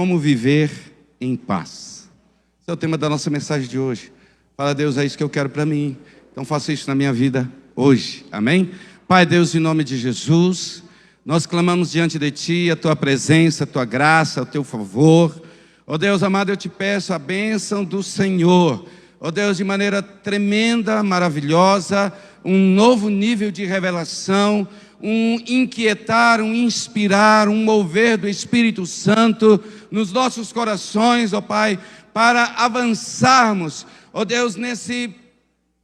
como viver em paz. Esse é o tema da nossa mensagem de hoje. Fala, Deus, é isso que eu quero para mim. Então faça isso na minha vida hoje. Amém? Pai, Deus, em nome de Jesus, nós clamamos diante de Ti a Tua presença, a Tua graça, o Teu favor. Ó Deus amado, eu te peço a bênção do Senhor. Ó Deus, de maneira tremenda, maravilhosa, um novo nível de revelação, um inquietar, um inspirar, um mover do Espírito Santo nos nossos corações, ó Pai, para avançarmos, ó Deus, nesse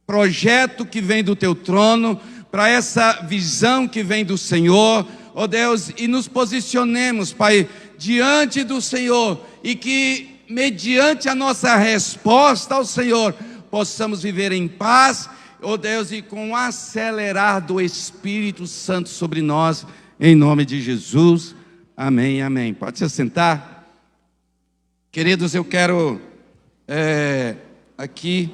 projeto que vem do Teu trono, para essa visão que vem do Senhor, ó Deus, e nos posicionemos, Pai, diante do Senhor, e que mediante a nossa resposta ao Senhor, possamos viver em paz, ó Deus, e com o acelerar do Espírito Santo sobre nós, em nome de Jesus, amém, amém. Pode se assentar. Queridos, eu quero aqui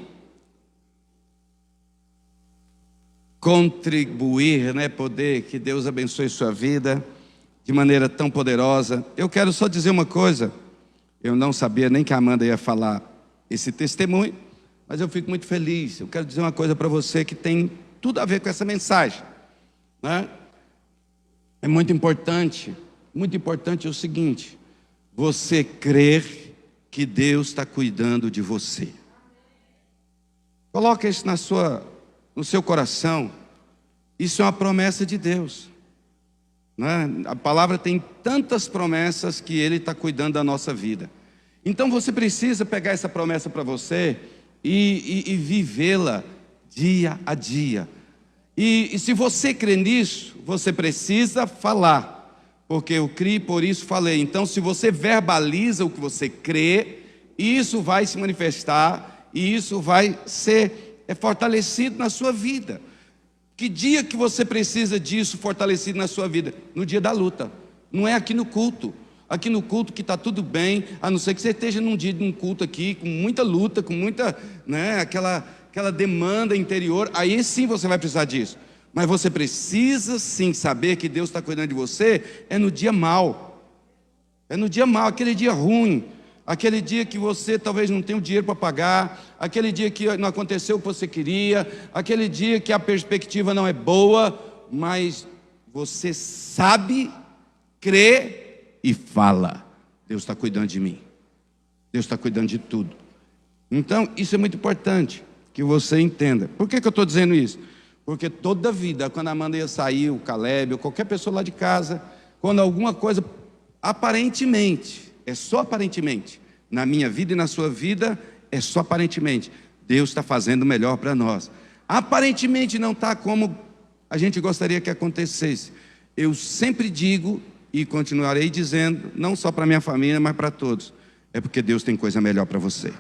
contribuir, poder que Deus abençoe sua vida de maneira tão poderosa. Eu quero só dizer uma coisa, eu não sabia nem que a Amanda ia falar esse testemunho, mas eu fico muito feliz. Eu quero dizer uma coisa para você que tem tudo a ver com essa mensagem, né? É muito importante o seguinte: você crer que Deus está cuidando de você. Coloque isso no seu coração. Isso é uma promessa de Deus, né? A palavra tem tantas promessas que Ele está cuidando da nossa vida. Então você precisa pegar essa promessa para você e vivê-la dia a dia. E se você crê nisso, você precisa falar, porque eu criei, por isso falei. Então, se você verbaliza o que você crê, isso vai se manifestar e isso vai ser fortalecido na sua vida. Que dia que você precisa disso fortalecido na sua vida? No dia da luta. Não é aqui no culto. Aqui no culto que está tudo bem, a não ser que você esteja num dia de um culto aqui, com muita luta, com muita, aquela demanda interior, aí sim você vai precisar disso. Mas você precisa sim saber que Deus está cuidando de você, é no dia mau. É no dia mau, aquele dia ruim, aquele dia que você talvez não tenha o dinheiro para pagar, aquele dia que não aconteceu o que você queria, aquele dia que a perspectiva não é boa, mas você sabe, crê e fala: Deus está cuidando de mim, Deus está cuidando de tudo. Então isso é muito importante que você entenda. Por que eu estou dizendo isso? Porque toda vida, quando a Amanda ia sair, o Caleb, ou qualquer pessoa lá de casa, quando alguma coisa aparentemente, é só aparentemente, na minha vida e na sua vida, é só aparentemente, Deus está fazendo o melhor para nós. Aparentemente não está como a gente gostaria que acontecesse. Eu sempre digo e continuarei dizendo, não só para minha família, mas para todos: é porque Deus tem coisa melhor para você.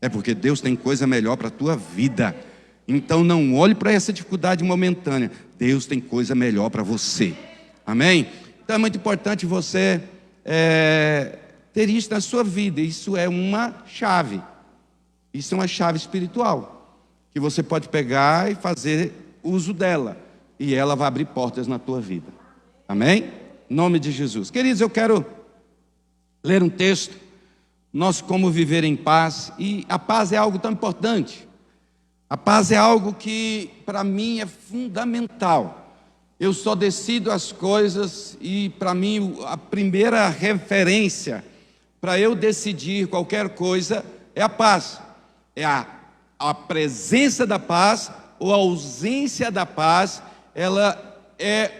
É porque Deus tem coisa melhor para a tua vida. Então não olhe para essa dificuldade momentânea. Deus tem coisa melhor para você. Amém? Então é muito importante você ter isso na sua vida. Isso é uma chave. Isso é uma chave espiritual, que você pode pegar e fazer uso dela, e ela vai abrir portas na tua vida. Amém? Em nome de Jesus. Queridos, eu quero ler um texto, nós como viver em paz. E a paz é algo tão importante. A paz é algo que para mim é fundamental. Eu só decido as coisas, e para mim a primeira referência para eu decidir qualquer coisa é a paz. É a presença da paz ou a ausência da paz. Ela é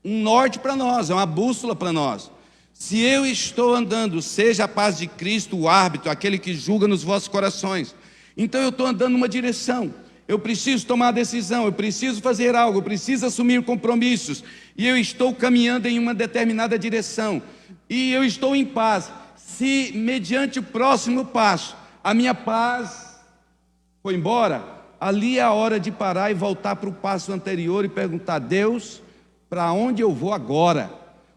um norte para nós, é uma bússola para nós. Se eu estou andando, seja a paz de Cristo o árbitro, aquele que julga nos vossos corações, então eu estou andando numa direção, eu preciso tomar decisão, eu preciso fazer algo, eu preciso assumir compromissos, e eu estou caminhando em uma determinada direção, e eu estou em paz. Se mediante o próximo passo a minha paz foi embora, ali é a hora de parar e voltar para o passo anterior e perguntar: Deus, para onde eu vou agora?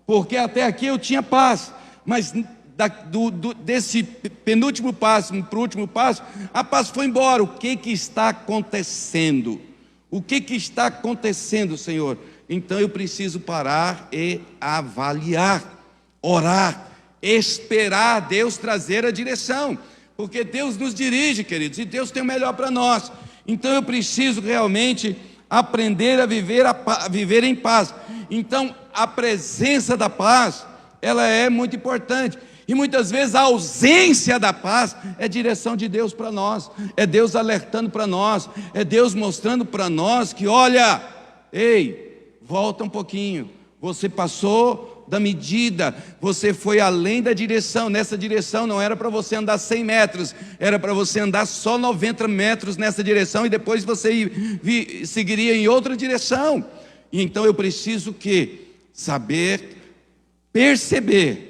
Porque até aqui eu tinha paz, mas desse penúltimo passo para o último passo, a paz foi embora. O que está acontecendo? O que está acontecendo, Senhor? Então eu preciso parar e avaliar, orar esperar Deus trazer a direção, porque Deus nos dirige, queridos, e Deus tem o melhor para nós. Então eu preciso realmente aprender a viver em paz. Então a presença da paz, ela é muito importante. E muitas vezes a ausência da paz é direção de Deus para nós, é Deus alertando para nós, é Deus mostrando para nós que, olha, ei, volta um pouquinho, você passou da medida, você foi além da direção. Nessa direção não era para você andar 100 metros, era para você andar só 90 metros nessa direção, e depois você seguiria em outra direção. E então eu preciso saber perceber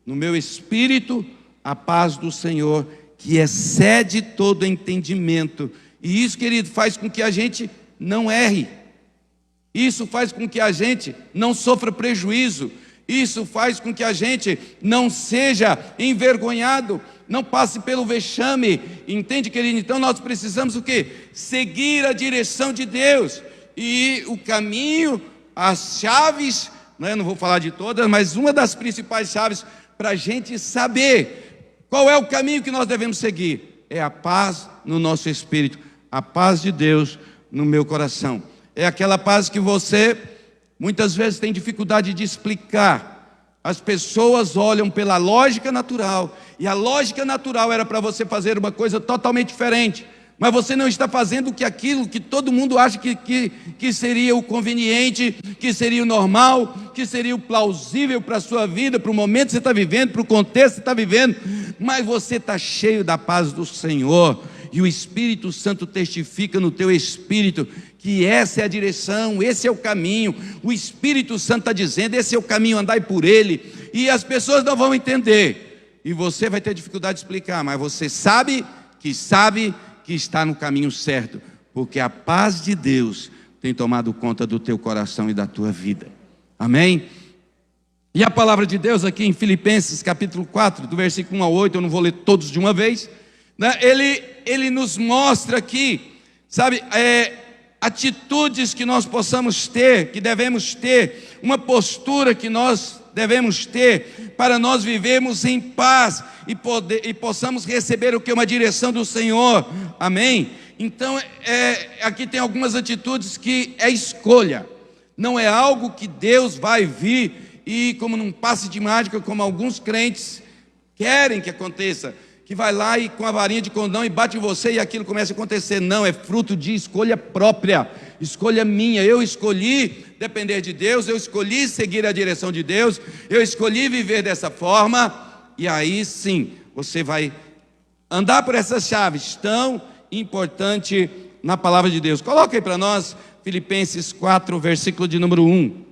no meu espírito a paz do Senhor, que excede todo entendimento. E isso, querido, faz com que a gente não erre. Isso faz com que a gente não sofra prejuízo. Isso faz com que a gente não seja envergonhado, não passe pelo vexame. Entende, querido? Então nós precisamos o quê? Seguir a direção de Deus. E o caminho, as chaves, não vou falar de todas, mas uma das principais chaves para a gente saber qual é o caminho que nós devemos seguir, é a paz no nosso espírito, a paz de Deus no meu coração. É aquela paz que você muitas vezes tem dificuldade de explicar. As pessoas olham pela lógica natural, e a lógica natural era para você fazer uma coisa totalmente diferente, mas você não está fazendo aquilo que todo mundo acha que seria o conveniente, que seria o normal, que seria o plausível para a sua vida, para o momento que você está vivendo, para o contexto que você está vivendo. Mas você está cheio da paz do Senhor, e o Espírito Santo testifica no teu espírito que essa é a direção, esse é o caminho. O Espírito Santo está dizendo, esse é o caminho, andai por ele. E as pessoas não vão entender, e você vai ter dificuldade de explicar, mas você sabe que está no caminho certo, porque a paz de Deus tem tomado conta do teu coração e da tua vida. Amém? E a palavra de Deus aqui em Filipenses capítulo 4, do versículo 1 a 8, eu não vou ler todos de uma vez, né? Ele nos mostra aqui, sabe, atitudes que nós possamos ter, que devemos ter, uma postura que nós devemos ter, para nós vivermos em paz e possamos receber o que? Uma direção do Senhor. Amém? Então aqui tem algumas atitudes que é escolha, não é algo que Deus vai vir e, como num passe de mágica, como alguns crentes querem que aconteça, que vai lá e com a varinha de condão e bate em você e aquilo começa a acontecer. Não, é fruto de escolha própria, escolha minha. Eu escolhi depender de Deus, eu escolhi seguir a direção de Deus, eu escolhi viver dessa forma, e aí sim, você vai andar por essas chaves tão importantes na palavra de Deus. Coloca aí para nós, Filipenses 4, versículo de número 1.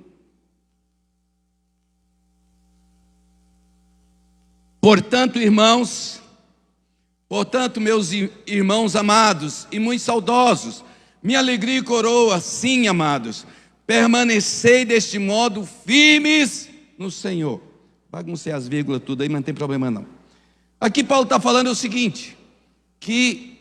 Portanto, meus irmãos amados e muito saudosos, minha alegria e coroa, sim, amados, permanecei deste modo firmes no Senhor. Baguncei as vírgulas tudo aí, mas não tem problema não. Aqui Paulo está falando o seguinte, que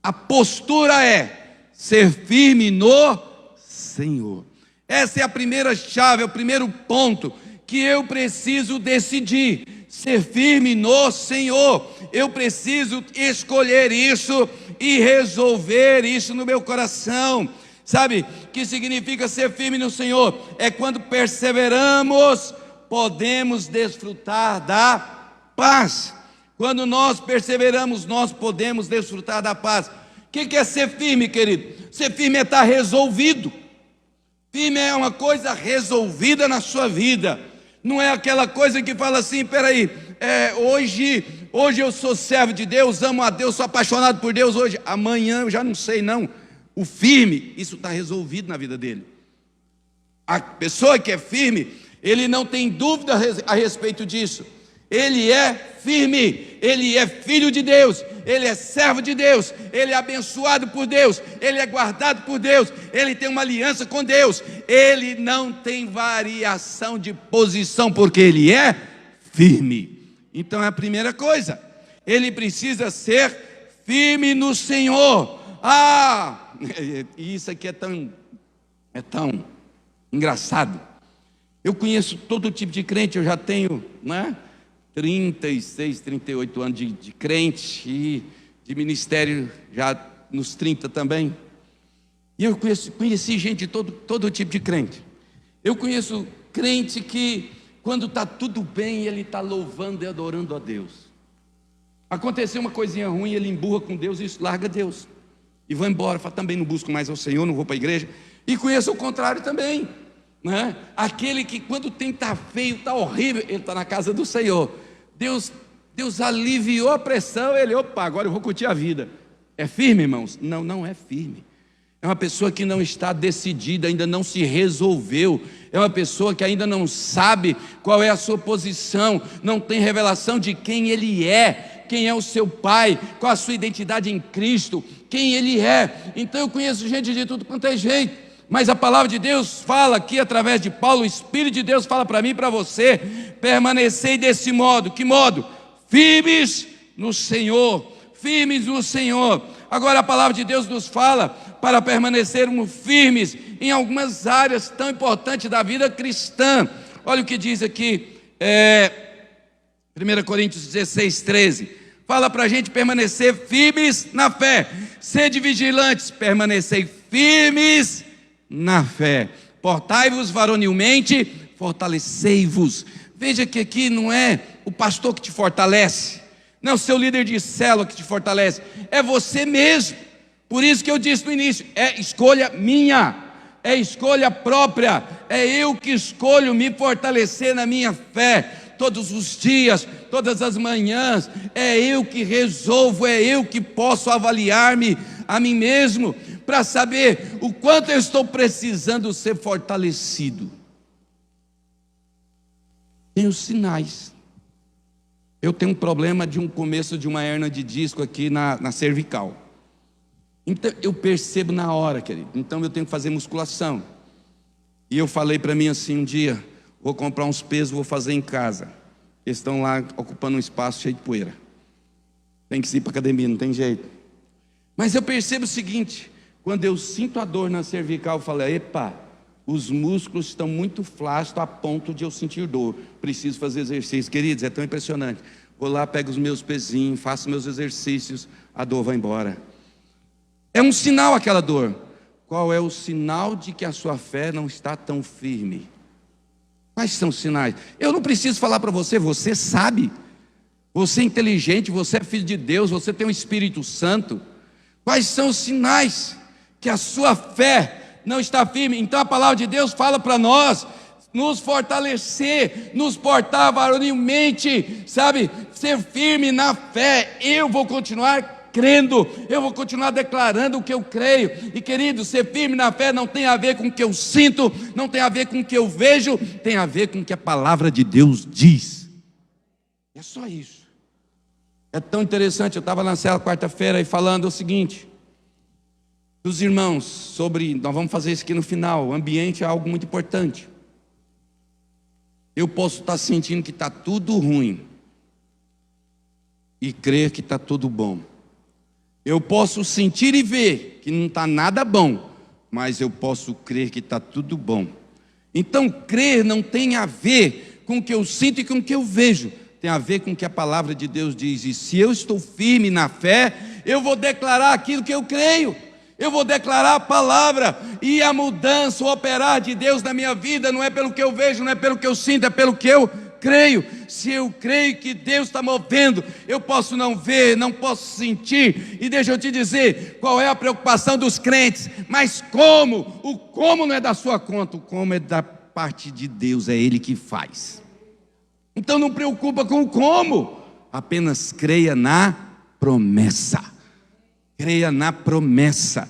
a postura é ser firme no Senhor. Essa é a primeira chave, é o primeiro ponto que eu preciso decidir. Ser firme no Senhor. Eu preciso escolher isso e resolver isso no meu coração. Sabe, que significa ser firme no Senhor? É quando perseveramos, podemos desfrutar da paz. Quando nós perseveramos, nós podemos desfrutar da paz. O que é ser firme, querido? Ser firme é estar resolvido. Firme é uma coisa resolvida na sua vida. Não é aquela coisa que fala assim, peraí, hoje eu sou servo de Deus, amo a Deus, sou apaixonado por Deus hoje, amanhã eu já não sei não. O firme, isso está resolvido na vida dele. A pessoa que é firme, ele não tem dúvida a respeito disso. Ele é firme, ele é filho de Deus, ele é servo de Deus, ele é abençoado por Deus, ele é guardado por Deus, ele tem uma aliança com Deus, ele não tem variação de posição, porque ele é firme. Então é a primeira coisa, ele precisa ser firme no Senhor. E isso aqui é tão engraçado. Eu conheço todo tipo de crente, eu já tenho, 36, 38 anos de crente e de ministério já nos 30 também. E eu conheci gente de todo tipo de crente. Eu conheço crente que quando está tudo bem, ele está louvando e adorando a Deus. Aconteceu uma coisinha ruim, ele emburra com Deus e larga Deus. E vai embora, fala, também não busco mais ao Senhor, não vou para a igreja. E conheço o contrário também, né? Aquele que quando está feio, está horrível, ele está na casa do Senhor. Deus aliviou a pressão, ele, opa, agora eu vou curtir a vida. É firme, irmãos? Não, não é firme. É uma pessoa que não está decidida, ainda não se resolveu. É uma pessoa que ainda não sabe qual é a sua posição, não tem revelação de quem ele é, quem é o seu pai, qual a sua identidade em Cristo, quem ele é. Então eu conheço gente de tudo quanto é jeito. Mas a palavra de Deus fala aqui através de Paulo, o Espírito de Deus fala para mim e para você: permanecei desse modo. Que modo? Firmes no Senhor, firmes no Senhor. Agora a palavra de Deus nos fala para permanecermos firmes em algumas áreas tão importantes da vida cristã. Olha o que diz aqui, 1 Coríntios 16, 13. Fala para a gente permanecer firmes na fé. Sede vigilantes, permanecei firmes na fé. Portai-vos varonilmente, fortalecei-vos. Veja que aqui não é o pastor que te fortalece, não é o seu líder de célula que te fortalece, é você mesmo. Por isso que eu disse no início, é escolha minha, é escolha própria, é eu que escolho me fortalecer na minha fé, todos os dias, todas as manhãs, é eu que resolvo, é eu que posso avaliar-me a mim mesmo, para saber o quanto eu estou precisando ser fortalecido. Tem os sinais. Eu tenho um problema de um começo de uma hérnia de disco aqui na cervical. Então eu percebo na hora, querido. Então eu tenho que fazer musculação. E eu falei para mim assim um dia: vou comprar uns pesos, vou fazer em casa. Eles estão lá ocupando um espaço cheio de poeira. Tem que ir para a academia, não tem jeito. Mas eu percebo o seguinte: quando eu sinto a dor na cervical, eu falo, epa, os músculos estão muito flácidos a ponto de eu sentir dor. Preciso fazer exercício. Queridos, é tão impressionante. Vou lá, pego os meus pezinhos, faço meus exercícios, a dor vai embora. É um sinal aquela dor. Qual é o sinal de que a sua fé não está tão firme? Quais são os sinais? Eu não preciso falar para você, você sabe. Você é inteligente, você é filho de Deus, você tem o Espírito Santo. Quais são os sinais que a sua fé não está firme? Então a palavra de Deus fala para nós nos fortalecer, nos portar varonilmente, sabe? Ser firme na fé. Eu vou continuar crendo, eu vou continuar declarando o que eu creio. E querido, ser firme na fé não tem a ver com o que eu sinto, não tem a ver com o que eu vejo, tem a ver com o que a palavra de Deus diz. É só isso. É tão interessante, eu estava na cela quarta-feira e falando o seguinte, dos irmãos, sobre, nós vamos fazer isso aqui no final, o ambiente é algo muito importante. Eu posso estar sentindo que está tudo ruim e crer que está tudo bom. Eu posso sentir e ver que não está nada bom, mas eu posso crer que está tudo bom. Então crer não tem a ver com o que eu sinto e com o que eu vejo, tem a ver com o que a palavra de Deus diz. E se eu estou firme na fé, eu vou declarar aquilo que eu creio, eu vou declarar a palavra, e a mudança, o operar de Deus na minha vida não é pelo que eu vejo, não é pelo que eu sinto, é pelo que eu creio. Se eu creio que Deus está movendo, eu posso não ver, não posso sentir. E deixa eu te dizer qual é a preocupação dos crentes, mas como? O como não é da sua conta, o como é da parte de Deus, é Ele que faz. Então não preocupa com o como, apenas creia na promessa. Creia na promessa.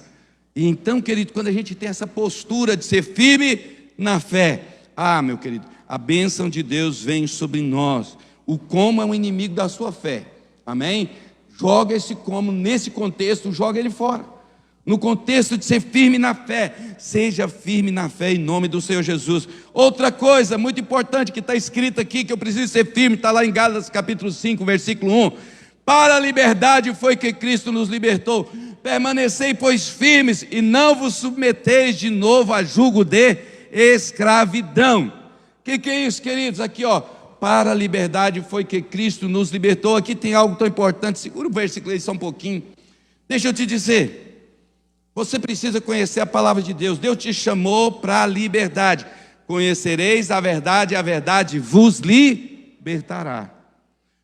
E então, querido, quando a gente tem essa postura de ser firme na fé, meu querido, a bênção de Deus vem sobre nós. O como é um inimigo da sua fé, amém? Joga esse como nesse contexto, joga ele fora. No contexto de ser firme na fé, seja firme na fé em nome do Senhor Jesus. Outra coisa muito importante que está escrito aqui, que eu preciso ser firme, está lá em Gálatas capítulo 5, versículo 1. Para a liberdade foi que Cristo nos libertou. Permanecei, pois, firmes, e não vos submeteis de novo a jugo de escravidão. O que é isso, queridos? Aqui, para a liberdade foi que Cristo nos libertou. Aqui tem algo tão importante, segura o versículo aí só um pouquinho. Deixa eu te dizer, você precisa conhecer a palavra de Deus. Deus te chamou para a liberdade. Conhecereis a verdade vos libertará.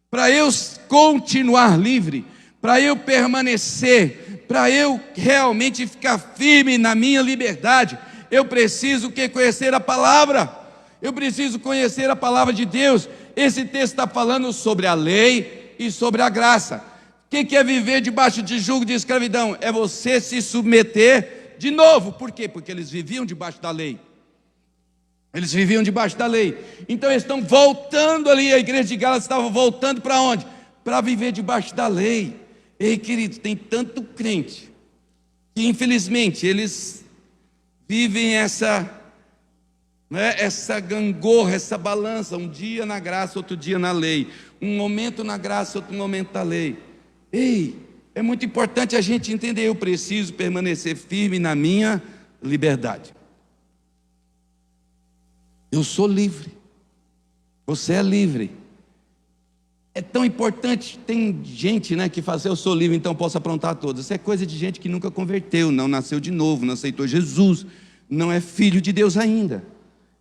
Para eu continuar livre, para eu permanecer, para eu realmente ficar firme na minha liberdade, eu preciso conhecer a palavra. Eu preciso conhecer a palavra de Deus. Esse texto está falando sobre a lei e sobre a graça. O que é viver debaixo de jugo de escravidão? É você se submeter de novo. Por quê? Porque eles viviam debaixo da lei. Eles viviam debaixo da lei. Então eles estão voltando ali. A igreja de Gálatas estava voltando para onde? Para viver debaixo da lei. Ei, querido, tem tanto crente que infelizmente eles vivem essa gangorra, essa balança, um dia na graça, outro dia na lei, um momento na graça, outro momento da lei. Ei, é muito importante a gente entender, eu preciso permanecer firme na minha liberdade. Eu sou livre, você é livre. É tão importante, tem gente que fala assim, eu sou livre, então posso aprontar todas. Isso é coisa de gente que nunca converteu, não nasceu de novo, não aceitou Jesus, não é filho de Deus ainda.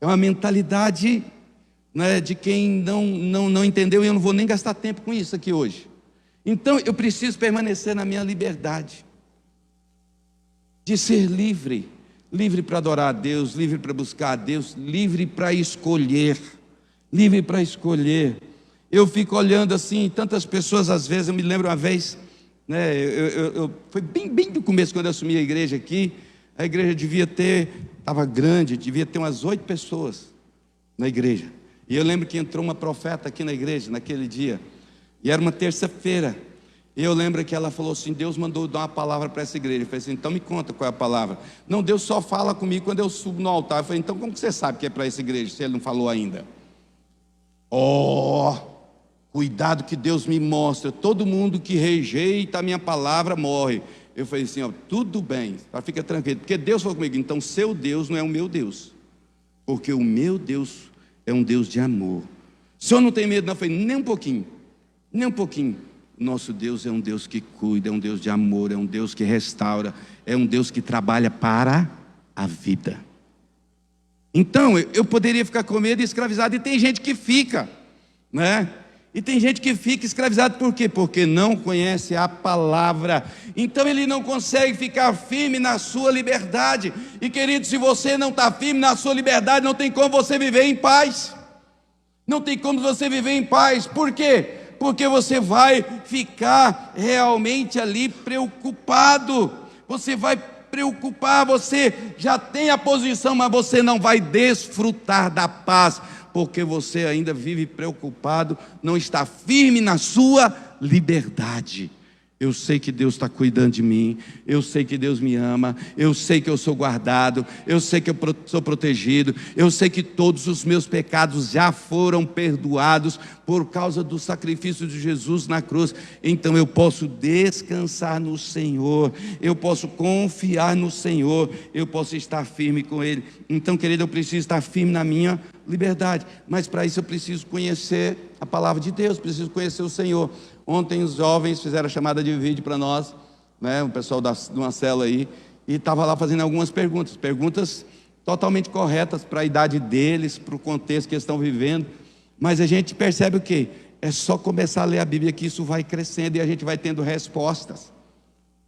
É uma mentalidade de quem não entendeu, e eu não vou nem gastar tempo com isso aqui hoje. Então eu preciso permanecer na minha liberdade, de ser livre. Livre para adorar a Deus, livre para buscar a Deus, livre para escolher, livre para escolher. Eu fico olhando assim, tantas pessoas às vezes, eu me lembro uma vez, foi bem do começo, quando eu assumi a igreja aqui, a igreja estava grande, devia ter umas 8 pessoas na igreja. E eu lembro que entrou uma profeta aqui na igreja, naquele dia, e era uma terça-feira. E eu lembro que ela falou assim, Deus mandou dar uma palavra para essa igreja. Eu falei assim, então me conta qual é a palavra. Não, Deus só fala comigo quando eu subo no altar. Eu falei, então como que você sabe que é para essa igreja, se Ele não falou ainda? Cuidado que Deus me mostra, todo mundo que rejeita a minha palavra morre. Eu falei assim, tudo bem, fica tranquilo, porque Deus falou comigo, então seu Deus não é o meu Deus, porque o meu Deus é um Deus de amor. O senhor não tem medo? Não, eu falei, nem um pouquinho, nem um pouquinho. Nosso Deus é um Deus que cuida, é um Deus de amor, é um Deus que restaura, é um Deus que trabalha para a vida. Então, eu poderia ficar com medo e escravizado, e tem gente que fica, E tem gente que fica escravizado, por quê? Porque não conhece a palavra. Então ele não consegue ficar firme na sua liberdade. E querido, se você não está firme na sua liberdade, não tem como você viver em paz. Não tem como você viver em paz. Por quê? Porque você vai ficar realmente ali preocupado. Você vai preocupar, você já tem a posição, mas você não vai desfrutar da paz, porque você ainda vive preocupado, não está firme na sua liberdade. Eu sei que Deus está cuidando de mim, eu sei que Deus me ama, eu sei que eu sou guardado, eu sei que eu sou protegido, eu sei que todos os meus pecados já foram perdoados por causa do sacrifício de Jesus na cruz. Então eu posso descansar no Senhor, eu posso confiar no Senhor, eu posso estar firme com Ele. Então, querido, eu preciso estar firme na minha liberdade, mas para isso eu preciso conhecer a palavra de Deus, preciso conhecer o Senhor. Ontem os jovens fizeram a chamada de vídeo para nós, o pessoal de uma célula aí, e estava lá fazendo algumas perguntas totalmente corretas para a idade deles, para o contexto que eles estão vivendo, mas a gente percebe o quê? É só começar a ler a Bíblia que isso vai crescendo e a gente vai tendo respostas,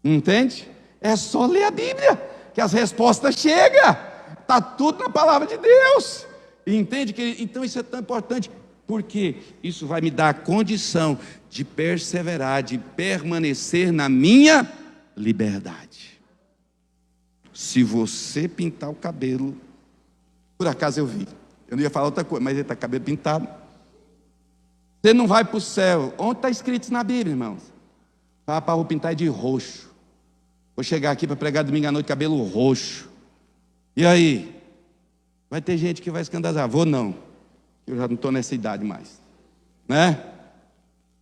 entende? É só ler a Bíblia que as respostas chegam, está tudo na palavra de Deus, entende? Então isso é tão importante, porque isso vai me dar a condição de perseverar, de permanecer na minha liberdade. Se você pintar o cabelo, por acaso eu vi, eu não ia falar outra coisa, mas ele está com o cabelo pintado, você não vai para o céu. Onde está escrito isso na Bíblia, irmãos? Para vou pintar de roxo, vou chegar aqui para pregar domingo à noite, cabelo roxo, e aí? Vai ter gente que vai escandalizar. Vou não, eu já não estou nessa idade mais,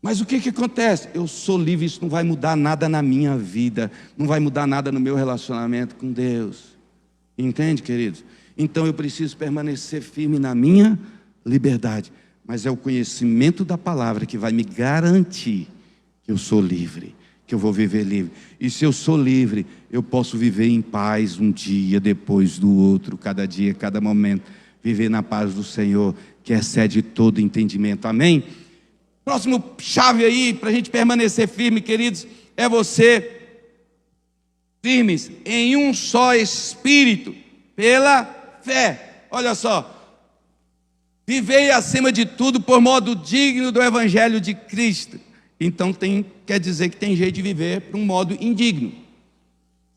Mas o que acontece? Eu sou livre, isso não vai mudar nada na minha vida, não vai mudar nada no meu relacionamento com Deus. Entende, queridos? Então eu preciso permanecer firme na minha liberdade. mas é o conhecimento da palavra que vai me garantir que eu sou livre, que eu vou viver livre. E se eu sou livre, eu posso viver em paz um dia depois do outro, cada dia, cada momento, viver na paz do Senhor, que excede todo entendimento. Amém? Próximo chave aí, para a gente permanecer firme, queridos, é você firmes em um só Espírito, pela fé. Olha só, vivei acima de tudo por modo digno do Evangelho de Cristo. Então quer dizer que tem jeito de viver por um modo indigno.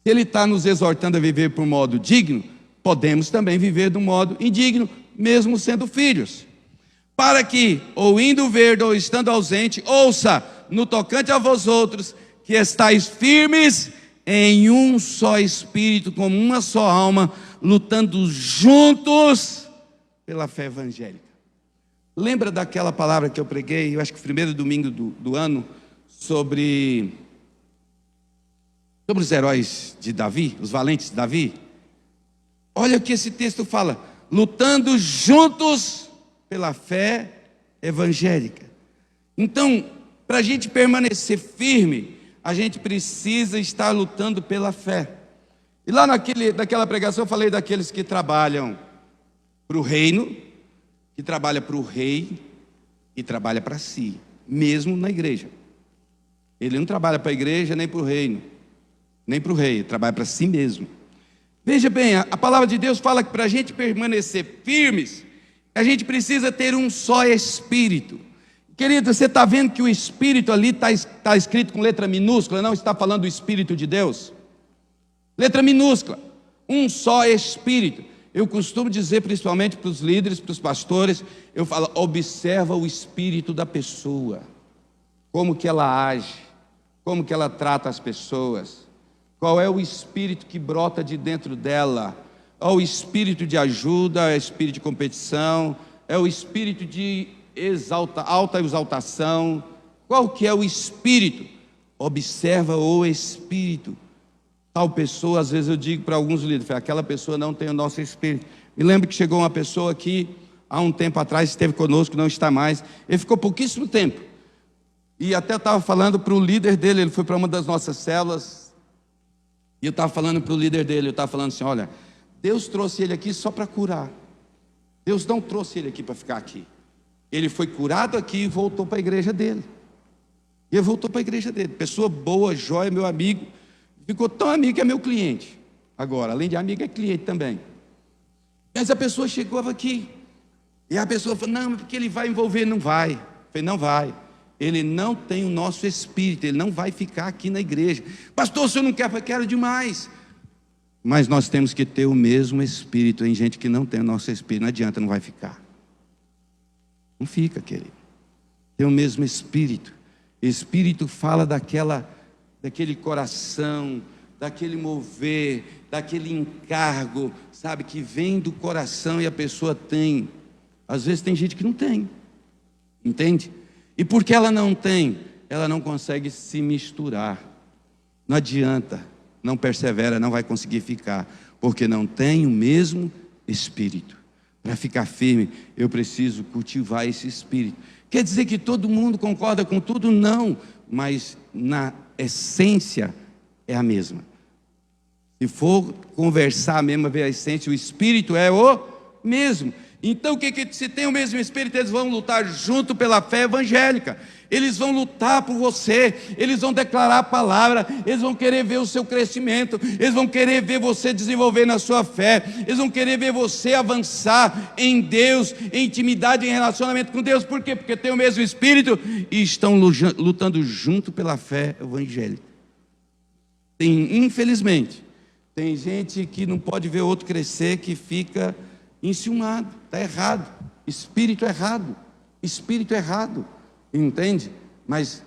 Se Ele está nos exortando a viver por um modo digno, podemos também viver de um modo indigno, mesmo sendo filhos. Para que, ou indo verde ou estando ausente, ouça no tocante a vós outros, que estáis firmes em um só Espírito, como uma só alma, lutando juntos pela fé evangélica. Lembra daquela palavra que eu preguei, eu acho que o primeiro domingo do ano, sobre os heróis de Davi, os valentes de Davi? Olha o que esse texto fala: lutando juntos pela fé evangélica. Então, para a gente permanecer firme, a gente precisa estar lutando pela fé. E lá naquela pregação eu falei daqueles que trabalham para o reino, que trabalha para o rei e trabalha para si, mesmo na igreja. Ele não trabalha para a igreja, nem para o reino, nem para o rei, ele trabalha para si mesmo. Veja bem, a palavra de Deus fala que para a gente permanecer firmes, a gente precisa ter um só Espírito. Querido, você está vendo que o Espírito ali está escrito com letra minúscula, não está falando do Espírito de Deus? Letra minúscula, um só Espírito. Eu costumo dizer, principalmente para os líderes, para os pastores, eu falo: observa o espírito da pessoa, como que ela age, como que ela trata as pessoas, qual é o espírito que brota de dentro dela. É o espírito de ajuda, é o espírito de competição, é o espírito de alta exaltação. Qual que é o espírito? Observa o espírito. Tal pessoa, às vezes eu digo para alguns líderes, aquela pessoa não tem o nosso espírito. Me lembro que chegou uma pessoa aqui, há um tempo atrás, esteve conosco, não está mais. Ele ficou pouquíssimo tempo. E até eu estava falando para o líder dele, ele foi para uma das nossas células, e eu estava falando para o líder dele, eu estava falando assim: olha, Deus trouxe ele aqui só para curar. Deus não trouxe ele aqui para ficar aqui. Ele foi curado aqui e voltou para a igreja dele. E ele voltou para a igreja dele. Pessoa boa, joia, meu amigo. Ficou tão amigo que é meu cliente. Agora, além de amigo, é cliente também. Mas a pessoa chegou aqui. E a pessoa falou: não, porque ele vai envolver. Não vai. Eu falei: não vai. Ele não tem o nosso espírito. Ele não vai ficar aqui na igreja. Pastor, o senhor não quer? Eu falei: quero demais. Mas nós temos que ter o mesmo espírito em gente que não tem o nosso espírito. Não adianta, não vai ficar. Não fica, querido. Tem o mesmo espírito. Espírito fala daquele coração, daquele mover, daquele encargo, sabe, que vem do coração e a pessoa tem. Às vezes tem gente que não tem, entende? E porque ela não tem, ela não consegue se misturar. Não adianta, não persevera, não vai conseguir ficar, porque não tem o mesmo espírito. Para ficar firme, eu preciso cultivar esse espírito. Quer dizer que todo mundo concorda com tudo? Não, mas na essência é a mesma. Se for conversar mesmo, ver a essência, o espírito é o mesmo. Então, se tem o mesmo espírito, eles vão lutar junto pela fé evangélica. Eles vão lutar por você, eles vão declarar a palavra, eles vão querer ver o seu crescimento, eles vão querer ver você desenvolver na sua fé, eles vão querer ver você avançar em Deus, em intimidade, em relacionamento com Deus. Por quê? Porque tem o mesmo espírito e estão lutando junto pela fé evangélica. Infelizmente, tem gente que não pode ver outro crescer, que fica enciumado. Está errado, espírito errado, entende? Mas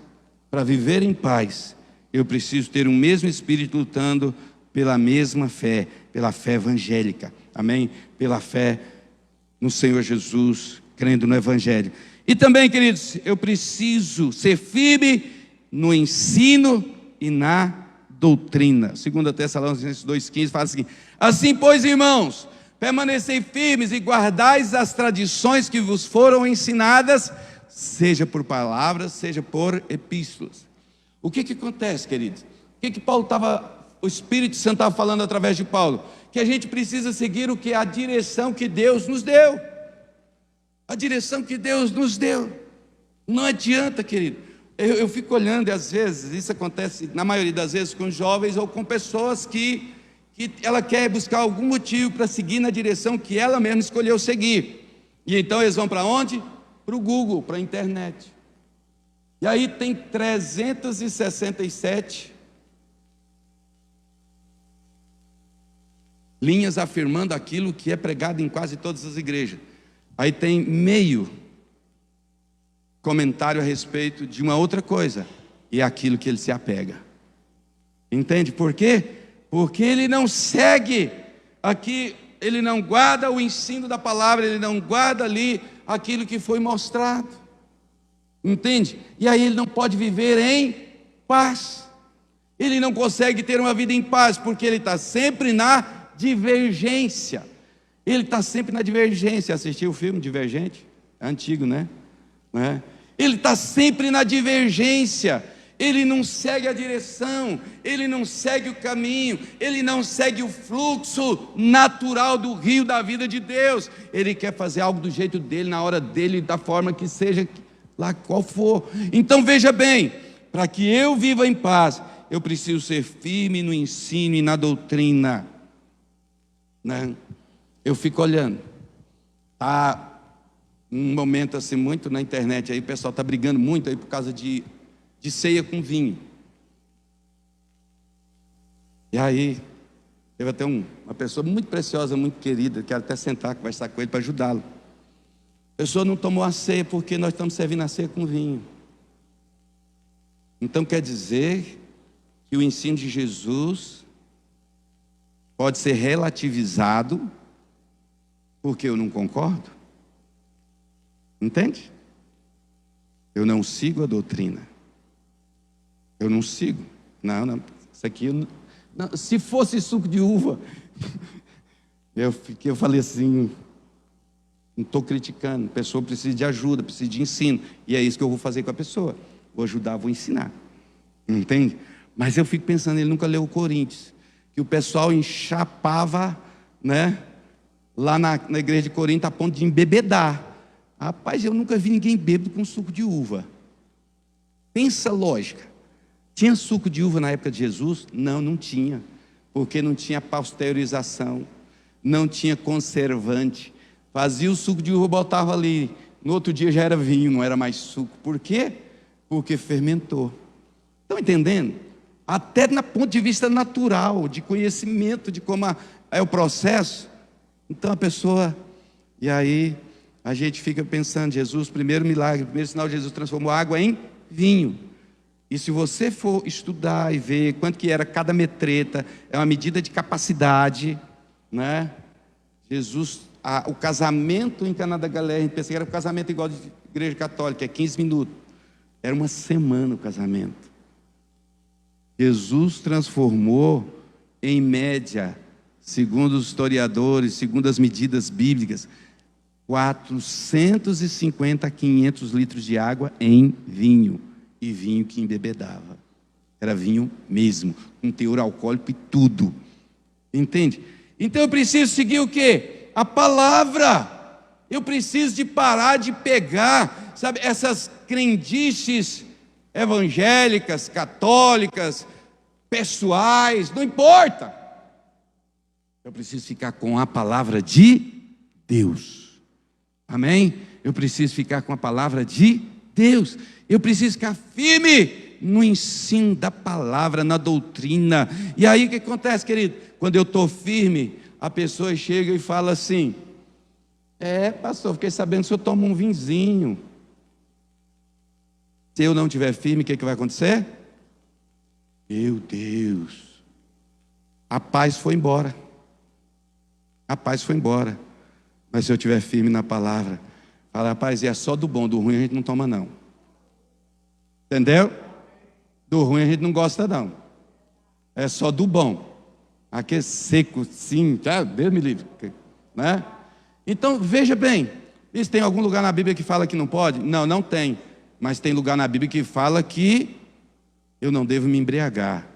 para viver em paz, eu preciso ter o mesmo espírito lutando pela mesma fé, pela fé evangélica, amém? Pela fé no Senhor Jesus, crendo no Evangelho. E também, queridos, eu preciso ser firme no ensino e na doutrina. 2 Tessalonicenses 2,15 fala assim: assim, pois, irmãos, Permanecei firmes e guardais as tradições que vos foram ensinadas, seja por palavras, seja por epístolas. O que acontece, queridos? O que Paulo o Espírito Santo estava falando através de Paulo? Que a gente precisa seguir o que? A direção que Deus nos deu. A direção que Deus nos deu. Não adianta, querido. Eu fico olhando, e às vezes, isso acontece na maioria das vezes com jovens ou com pessoas que ela quer buscar algum motivo para seguir na direção que ela mesma escolheu seguir. E então eles vão para onde? Para o Google, para a internet. E aí tem 367 linhas afirmando aquilo que é pregado em quase todas as igrejas. Aí tem meio comentário a respeito de uma outra coisa, e é aquilo que ele se apega. Entende por quê? Porque ele não segue aqui, ele não guarda o ensino da palavra, ele não guarda ali aquilo que foi mostrado. Entende? E aí ele não pode viver em paz. Ele não consegue ter uma vida em paz, porque ele está sempre na divergência. Ele está sempre na divergência. Assistiu o filme Divergente? É antigo, né? Ele está sempre na divergência. Ele não segue a direção, ele não segue o caminho, ele não segue o fluxo natural do rio da vida de Deus. Ele quer fazer algo do jeito dele, na hora dele, da forma que seja, lá qual for. Então veja bem, para que eu viva em paz, eu preciso ser firme no ensino e na doutrina, né? Eu fico olhando, tá um momento assim muito na internet aí, o pessoal está brigando muito aí por causa de ceia com vinho. E aí teve até uma pessoa muito preciosa, muito querida, quero até sentar, conversar com ele para ajudá-lo. A pessoa não tomou a ceia porque nós estamos servindo a ceia com vinho. Então quer dizer que o ensino de Jesus pode ser relativizado porque eu não concordo? Entende? Eu não sigo a doutrina. Eu não sigo. Não, isso aqui não, se fosse suco de uva, eu falei assim, não estou criticando, a pessoa precisa de ajuda, precisa de ensino, e é isso que eu vou fazer com a pessoa, vou ajudar, vou ensinar, entende? Mas eu fico pensando, ele nunca leu o Coríntios, que o pessoal enchapava, né, lá na igreja de Corinto a ponto de embebedar. Rapaz, eu nunca vi ninguém bêbado com suco de uva. Pensa lógica. Tinha suco de uva na época de Jesus? Não, não tinha, porque não tinha pasteurização, não tinha conservante. Fazia o suco de uva, botava ali, no outro dia já era vinho, não era mais suco. Por quê? Porque fermentou. Estão entendendo? Até do ponto de vista natural, de conhecimento de como é o processo. Então a pessoa, e aí a gente fica pensando, Jesus, primeiro milagre, primeiro sinal, Jesus transformou água em vinho. E se você for estudar e ver quanto que era cada metreta, é uma medida de capacidade, né? Jesus, o casamento em Caná da Galileia, a gente pensa que era um casamento igual de igreja católica, é 15 minutos. Era uma semana o casamento. Jesus transformou, em média, segundo os historiadores, segundo as medidas bíblicas, 450 a 500 litros de água em vinho. E vinho que embebedava. Era vinho mesmo, com teor alcoólico e tudo. Entende? Então eu preciso seguir o quê? A palavra. Eu preciso de parar de pegar, sabe, essas crendices evangélicas, católicas, pessoais, não importa. Eu preciso ficar com a palavra de Deus. Amém? Eu preciso ficar com a palavra de Deus. Eu preciso ficar firme no ensino da palavra, na doutrina. E aí o que acontece, querido? Quando eu estou firme, a pessoa chega e fala assim: pastor, fiquei sabendo que o senhor toma um vinzinho. Se eu não estiver firme, o que vai acontecer? Meu Deus, a paz foi embora. A paz foi embora. Mas se eu estiver firme na palavra, fala, rapaz, é só do bom, do ruim a gente não toma não. Entendeu? Do ruim a gente não gosta não. É só do bom. Aquele seco, sim, tá? Deus me livre. né? Então, veja bem, isso tem algum lugar na Bíblia que fala que não pode? Não, não tem. Mas tem lugar na Bíblia que fala que eu não devo me embriagar.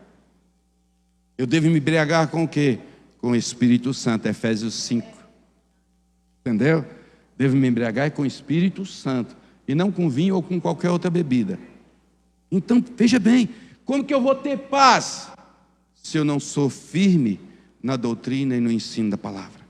Eu devo me embriagar com o quê? Com o Espírito Santo, Efésios 5. Entendeu? Devo me embriagar com o Espírito Santo, e não com vinho ou com qualquer outra bebida. Então, veja bem, como que eu vou ter paz se eu não sou firme na doutrina e no ensino da palavra?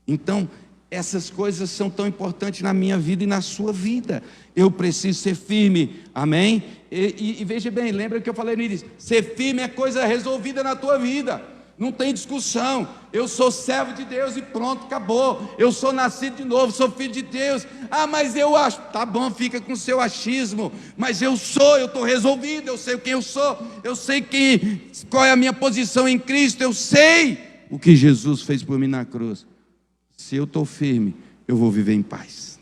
Então, essas coisas são tão importantes na minha vida e na sua vida. Eu preciso ser firme, amém? E veja bem, lembra que eu falei no início, ser firme é coisa resolvida na tua vida, não tem discussão. Eu sou servo de Deus e pronto, acabou. Eu sou nascido de novo, sou filho de Deus. Ah, mas eu acho, tá bom, fica com o seu achismo, mas eu estou resolvido, eu sei quem eu sou, eu sei qual é a minha posição em Cristo, eu sei o que Jesus fez por mim na cruz. Se eu estou firme, eu vou viver em paz.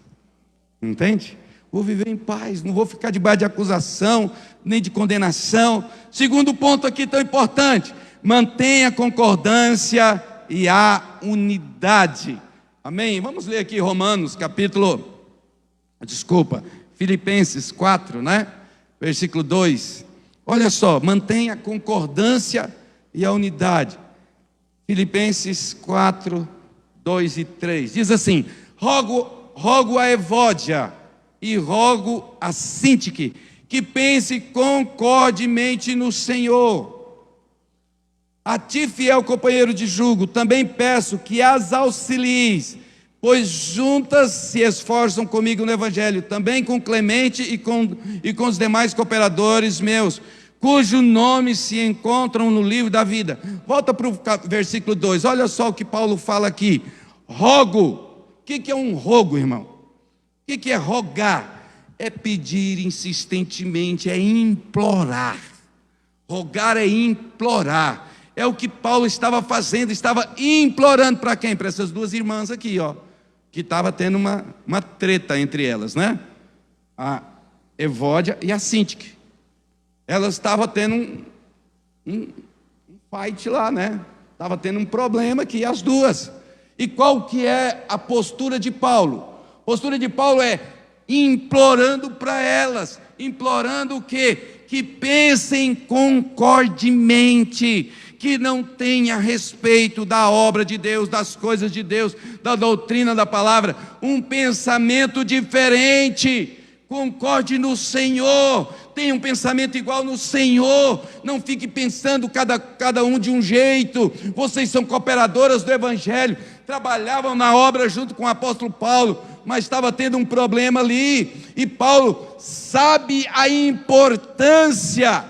Entende? Vou viver em paz, não vou ficar debaixo de acusação, nem de condenação. Segundo ponto aqui tão importante, mantenha a concordância e a unidade. Amém? Vamos ler aqui Filipenses 4, né? Versículo 2. Olha só, mantenha a concordância e a unidade. Filipenses 4, 2 e 3, diz assim: rogo a Evódia e rogo a Sintique que pense concordemente no Senhor. A ti, fiel companheiro de jugo, também peço que as auxilies, pois juntas se esforçam comigo no Evangelho, também com Clemente e com os demais cooperadores meus, cujo nome se encontram no livro da vida. Volta para o versículo 2, olha só o que Paulo fala aqui. Rogo. O que é um rogo, irmão? O que é rogar? É pedir insistentemente, é implorar. Rogar é implorar. É o que Paulo estava fazendo, estava implorando para quem? Para essas duas irmãs aqui, ó, que estava tendo uma treta entre elas, né? A Evódia e a Sintique. Elas estavam tendo um fight lá, né? Estava tendo um problema aqui, as duas. E qual que é a postura de Paulo? A postura de Paulo é implorando para elas. Implorando o quê? Que pensem concordemente, que não tenha respeito da obra de Deus, das coisas de Deus, da doutrina da palavra, um pensamento diferente. Concorde no Senhor, tenha um pensamento igual no Senhor, não fique pensando cada um de um jeito. Vocês são cooperadoras do Evangelho, trabalhavam na obra junto com o apóstolo Paulo, mas estava tendo um problema ali, e Paulo sabe a importância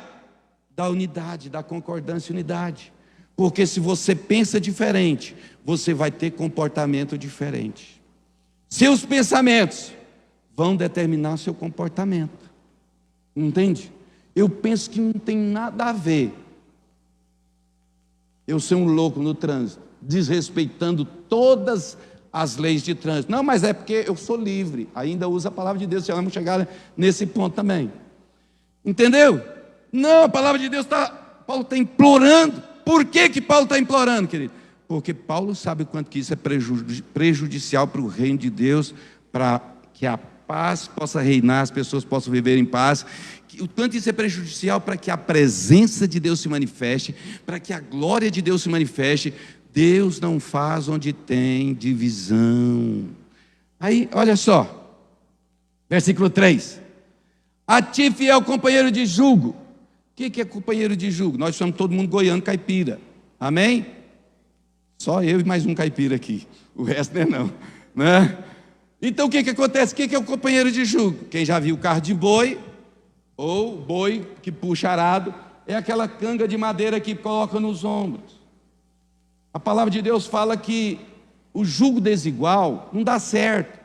da unidade, da concordância e unidade, porque se você pensa diferente, você vai ter comportamento diferente. Seus pensamentos vão determinar seu comportamento. Entende? Eu penso que não tem nada a ver eu ser um louco no trânsito, desrespeitando todas as leis de trânsito. Não, mas é porque eu sou livre. Ainda usa a palavra de Deus, já vamos chegar nesse ponto também. Entendeu? Não, a palavra de Deus Paulo está implorando. Por que Paulo está implorando, querido? Porque Paulo sabe o quanto que isso é prejudicial para o reino de Deus, para que a paz possa reinar, as pessoas possam viver em paz, o quanto isso é prejudicial para que a presença de Deus se manifeste, para que a glória de Deus se manifeste. Deus não faz onde tem divisão. Aí, olha só, versículo 3, a ti, fiel companheiro de jugo. O que é companheiro de jugo? Nós somos todo mundo goiano caipira, amém? Só eu e mais um caipira aqui, o resto não, né? Então o que acontece? O que é o companheiro de jugo? Quem já viu carro de boi, ou boi que puxa arado, é aquela canga de madeira que coloca nos ombros. A palavra de Deus fala que o jugo desigual não dá certo.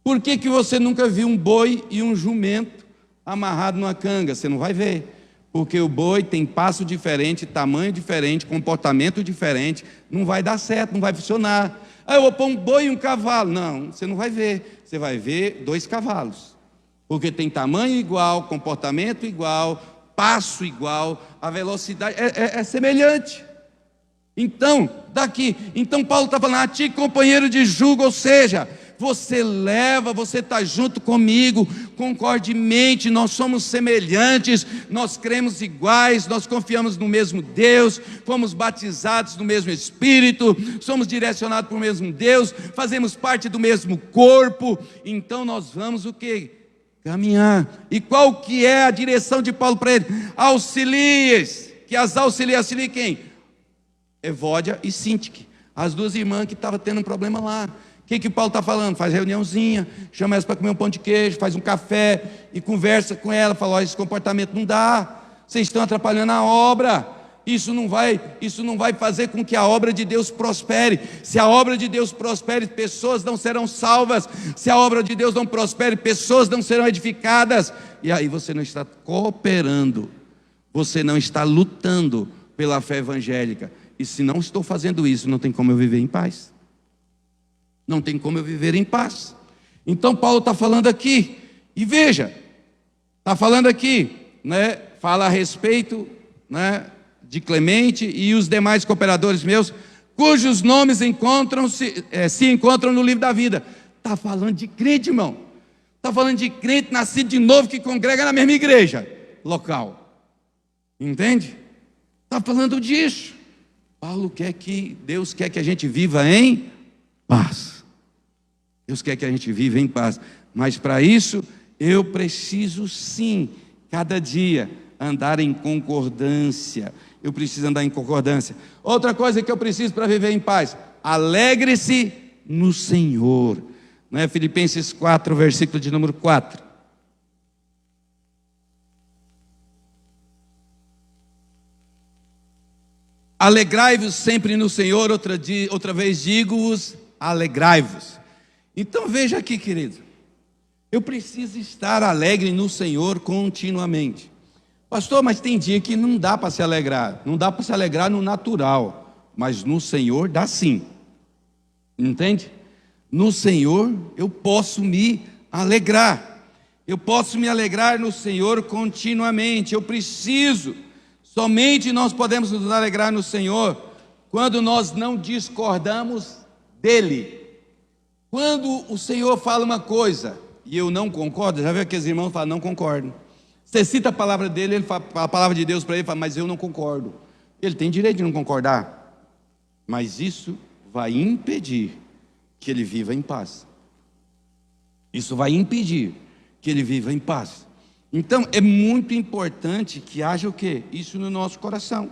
Por que você nunca viu um boi e um jumento amarrado numa canga? Você não vai ver. Porque o boi tem passo diferente, tamanho diferente, comportamento diferente, não vai dar certo, não vai funcionar. Ah, eu vou pôr um boi e um cavalo. Não, você não vai ver. Você vai ver 2 cavalos. Porque tem tamanho igual, comportamento igual, passo igual, a velocidade é semelhante. Então, Paulo está falando, a ti companheiro de jugo, ou seja, você leva, você está junto comigo, concordemente, nós somos semelhantes, nós cremos iguais, nós confiamos no mesmo Deus, fomos batizados no mesmo Espírito, somos direcionados para o mesmo Deus, fazemos parte do mesmo corpo, então nós vamos o quê? Caminhar. E qual que é a direção de Paulo para ele? Auxilies, que as auxiliem quem? Evódia e Sintique, as duas irmãs que estavam tendo um problema lá. O que Paulo está falando? Faz reuniãozinha, chama elas para comer um pão de queijo, faz um café e conversa com ela, fala, olha, esse comportamento não dá, vocês estão atrapalhando a obra, isso não vai fazer com que a obra de Deus prospere. Se a obra de Deus prospere, pessoas não serão salvas. Se a obra de Deus não prospere, pessoas não serão edificadas. E aí você não está cooperando, você não está lutando pela fé evangélica. E se não estou fazendo isso, não tem como eu viver em paz. Não tem como eu viver em paz. Então Paulo está falando aqui, e veja, está falando aqui, né, fala a respeito, né, de Clemente e os demais cooperadores meus, cujos nomes se encontram no livro da vida. Está falando de crente, irmão. Está falando de crente nascido de novo que congrega na mesma igreja local. Entende? Está falando disso. Deus quer que a gente viva em paz. Deus quer que a gente viva em paz. Mas para isso, eu preciso sim, cada dia, andar em concordância. Eu preciso andar em concordância. Outra coisa que eu preciso para viver em paz: alegre-se no Senhor. Não é? Filipenses 4, versículo de número 4. Alegrai-vos sempre no Senhor, outra vez digo-vos, alegrai-vos. Então veja aqui, querido, eu preciso estar alegre no Senhor continuamente. Pastor, mas tem dia que não dá para se alegrar, não dá para se alegrar no natural, mas no Senhor dá sim, entende? No Senhor eu posso me alegrar, eu posso me alegrar no Senhor continuamente, eu preciso. Somente nós podemos nos alegrar no Senhor quando nós não discordamos dEle. Quando o Senhor fala uma coisa e eu não concordo, já viu aqueles irmãos que falam, não concordo. Você cita a palavra dele, ele fala, a palavra de Deus para ele, fala, mas eu não concordo. Ele tem direito de não concordar, mas isso vai impedir que ele viva em paz. Isso vai impedir que ele viva em paz. Então, é muito importante que haja o quê? Isso no nosso coração.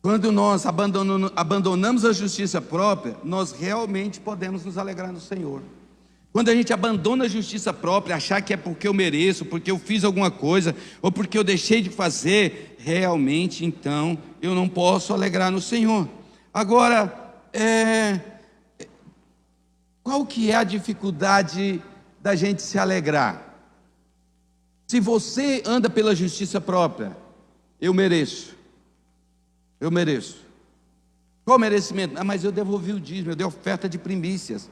Quando nós abandonamos a justiça própria, nós realmente podemos nos alegrar no Senhor. Quando a gente abandona a justiça própria, achar que é porque eu mereço, porque eu fiz alguma coisa, ou porque eu deixei de fazer, realmente, então, eu não posso alegrar no Senhor. Agora, qual que é a dificuldade da gente se alegrar? Se você anda pela justiça própria, eu mereço. Qual o merecimento? Mas eu devolvi o dízimo, eu dei oferta de primícias.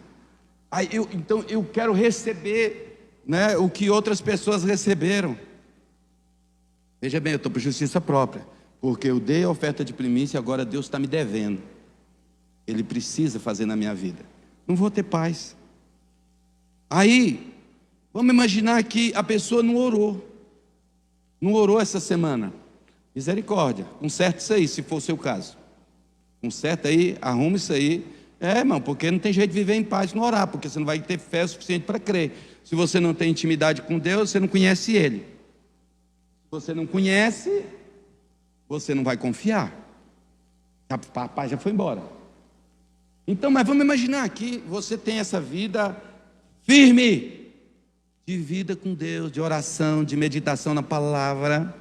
Então eu quero receber, né, o que outras pessoas receberam. Veja bem, eu estou por justiça própria, porque eu dei a oferta de primícia e agora Deus está me devendo. Ele precisa fazer na minha vida. Não vou ter paz. Aí, vamos imaginar que a pessoa não orou essa semana. Misericórdia, conserta isso aí, se for o seu caso. Conserta aí, arruma isso aí. Irmão, porque não tem jeito de viver em paz não orar, porque você não vai ter fé suficiente para crer. Se você não tem intimidade com Deus, você não conhece Ele. Se você não conhece, você não vai confiar. A paz já foi embora. Então, mas vamos imaginar que você tem essa vida firme, de vida com Deus, de oração, de meditação na palavra,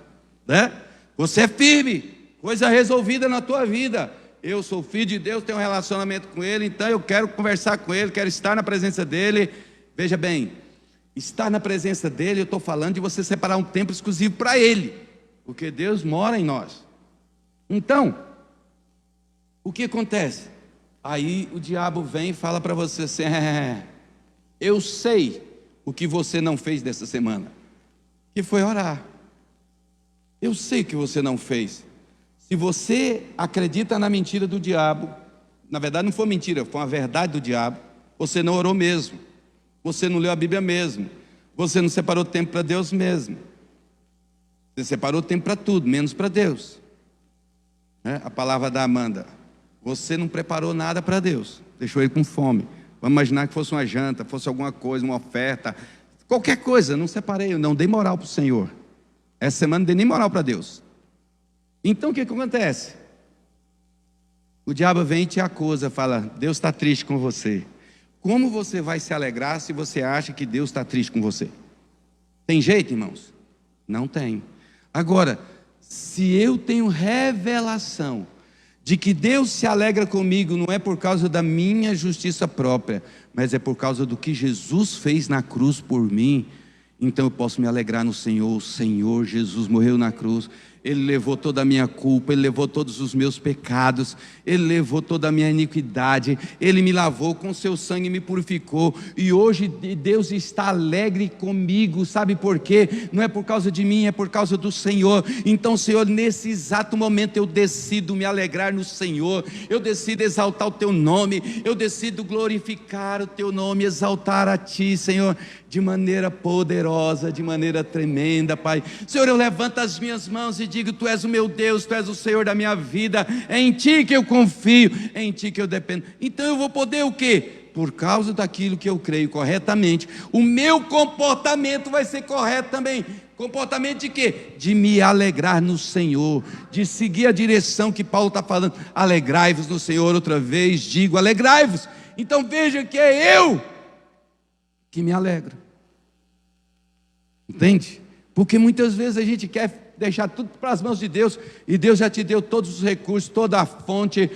né? Você é firme, coisa resolvida na tua vida. Eu sou filho de Deus, tenho um relacionamento com Ele, então eu quero conversar com Ele, quero estar na presença dEle. Veja bem, estar na presença dEle, eu estou falando de você separar um tempo exclusivo para Ele, porque Deus mora em nós. Então, o que acontece? Aí o diabo vem e fala para você assim, eu sei o que você não fez dessa semana, que foi orar. Eu sei o que você não fez. Se você acredita na mentira do diabo, na verdade não foi mentira, foi uma verdade do diabo, você não orou mesmo, você não leu a Bíblia mesmo, você não separou tempo para Deus mesmo. Você separou tempo para tudo, menos para Deus. A palavra da Amanda: você não preparou nada para Deus, deixou ele com fome. Vamos imaginar que fosse uma janta, fosse alguma coisa, uma oferta, qualquer coisa. Não separei, eu não dei moral para o Senhor. Essa semana não dei nem moral para Deus. Então o que acontece? O diabo vem e te acusa, fala: Deus está triste com você. Como você vai se alegrar se você acha que Deus está triste com você? Tem jeito, irmãos? Não tem. Agora, se eu tenho revelação de que Deus se alegra comigo, não é por causa da minha justiça própria, mas é por causa do que Jesus fez na cruz por mim, então eu posso me alegrar no Senhor. O Senhor Jesus morreu na cruz, Ele levou toda a minha culpa, Ele levou todos os meus pecados, Ele levou toda a minha iniquidade, Ele me lavou com seu sangue e me purificou, e hoje Deus está alegre comigo. Sabe por quê? Não é por causa de mim, é por causa do Senhor. Então, Senhor, nesse exato momento eu decido me alegrar no Senhor, eu decido exaltar o Teu nome, eu decido glorificar o Teu nome, exaltar a Ti, Senhor, de maneira poderosa, de maneira tremenda, Pai. Senhor, eu levanto as minhas mãos e digo: Tu és o meu Deus, Tu és o Senhor da minha vida, é em Ti que eu confio, é em Ti que eu dependo. Então eu vou poder o quê? Por causa daquilo que eu creio corretamente, o meu comportamento vai ser correto também. Comportamento de quê? De me alegrar no Senhor, de seguir a direção que Paulo está falando. Alegrai-vos no Senhor. Outra vez digo: alegrai-vos. Então veja que é eu que me alegra. Entende? Porque muitas vezes a gente quer deixar tudo para as mãos de Deus, e Deus já te deu todos os recursos, toda a fonte,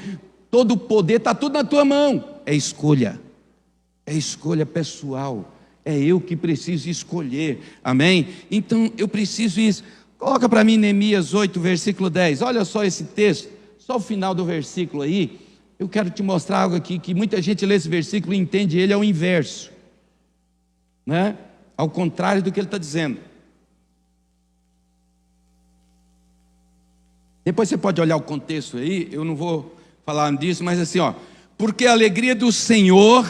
todo o poder, está tudo na tua mão. É escolha pessoal, é eu que preciso escolher, amém? Então eu preciso isso. Coloca para mim Neemias 8, versículo 10, olha só esse texto, só o final do versículo aí. Eu quero te mostrar algo aqui, que muita gente lê esse versículo e entende ele ao inverso, né? Ao contrário do que ele está dizendo. Depois você pode olhar o contexto aí, eu não vou falar disso, mas assim, ó: porque a alegria do Senhor,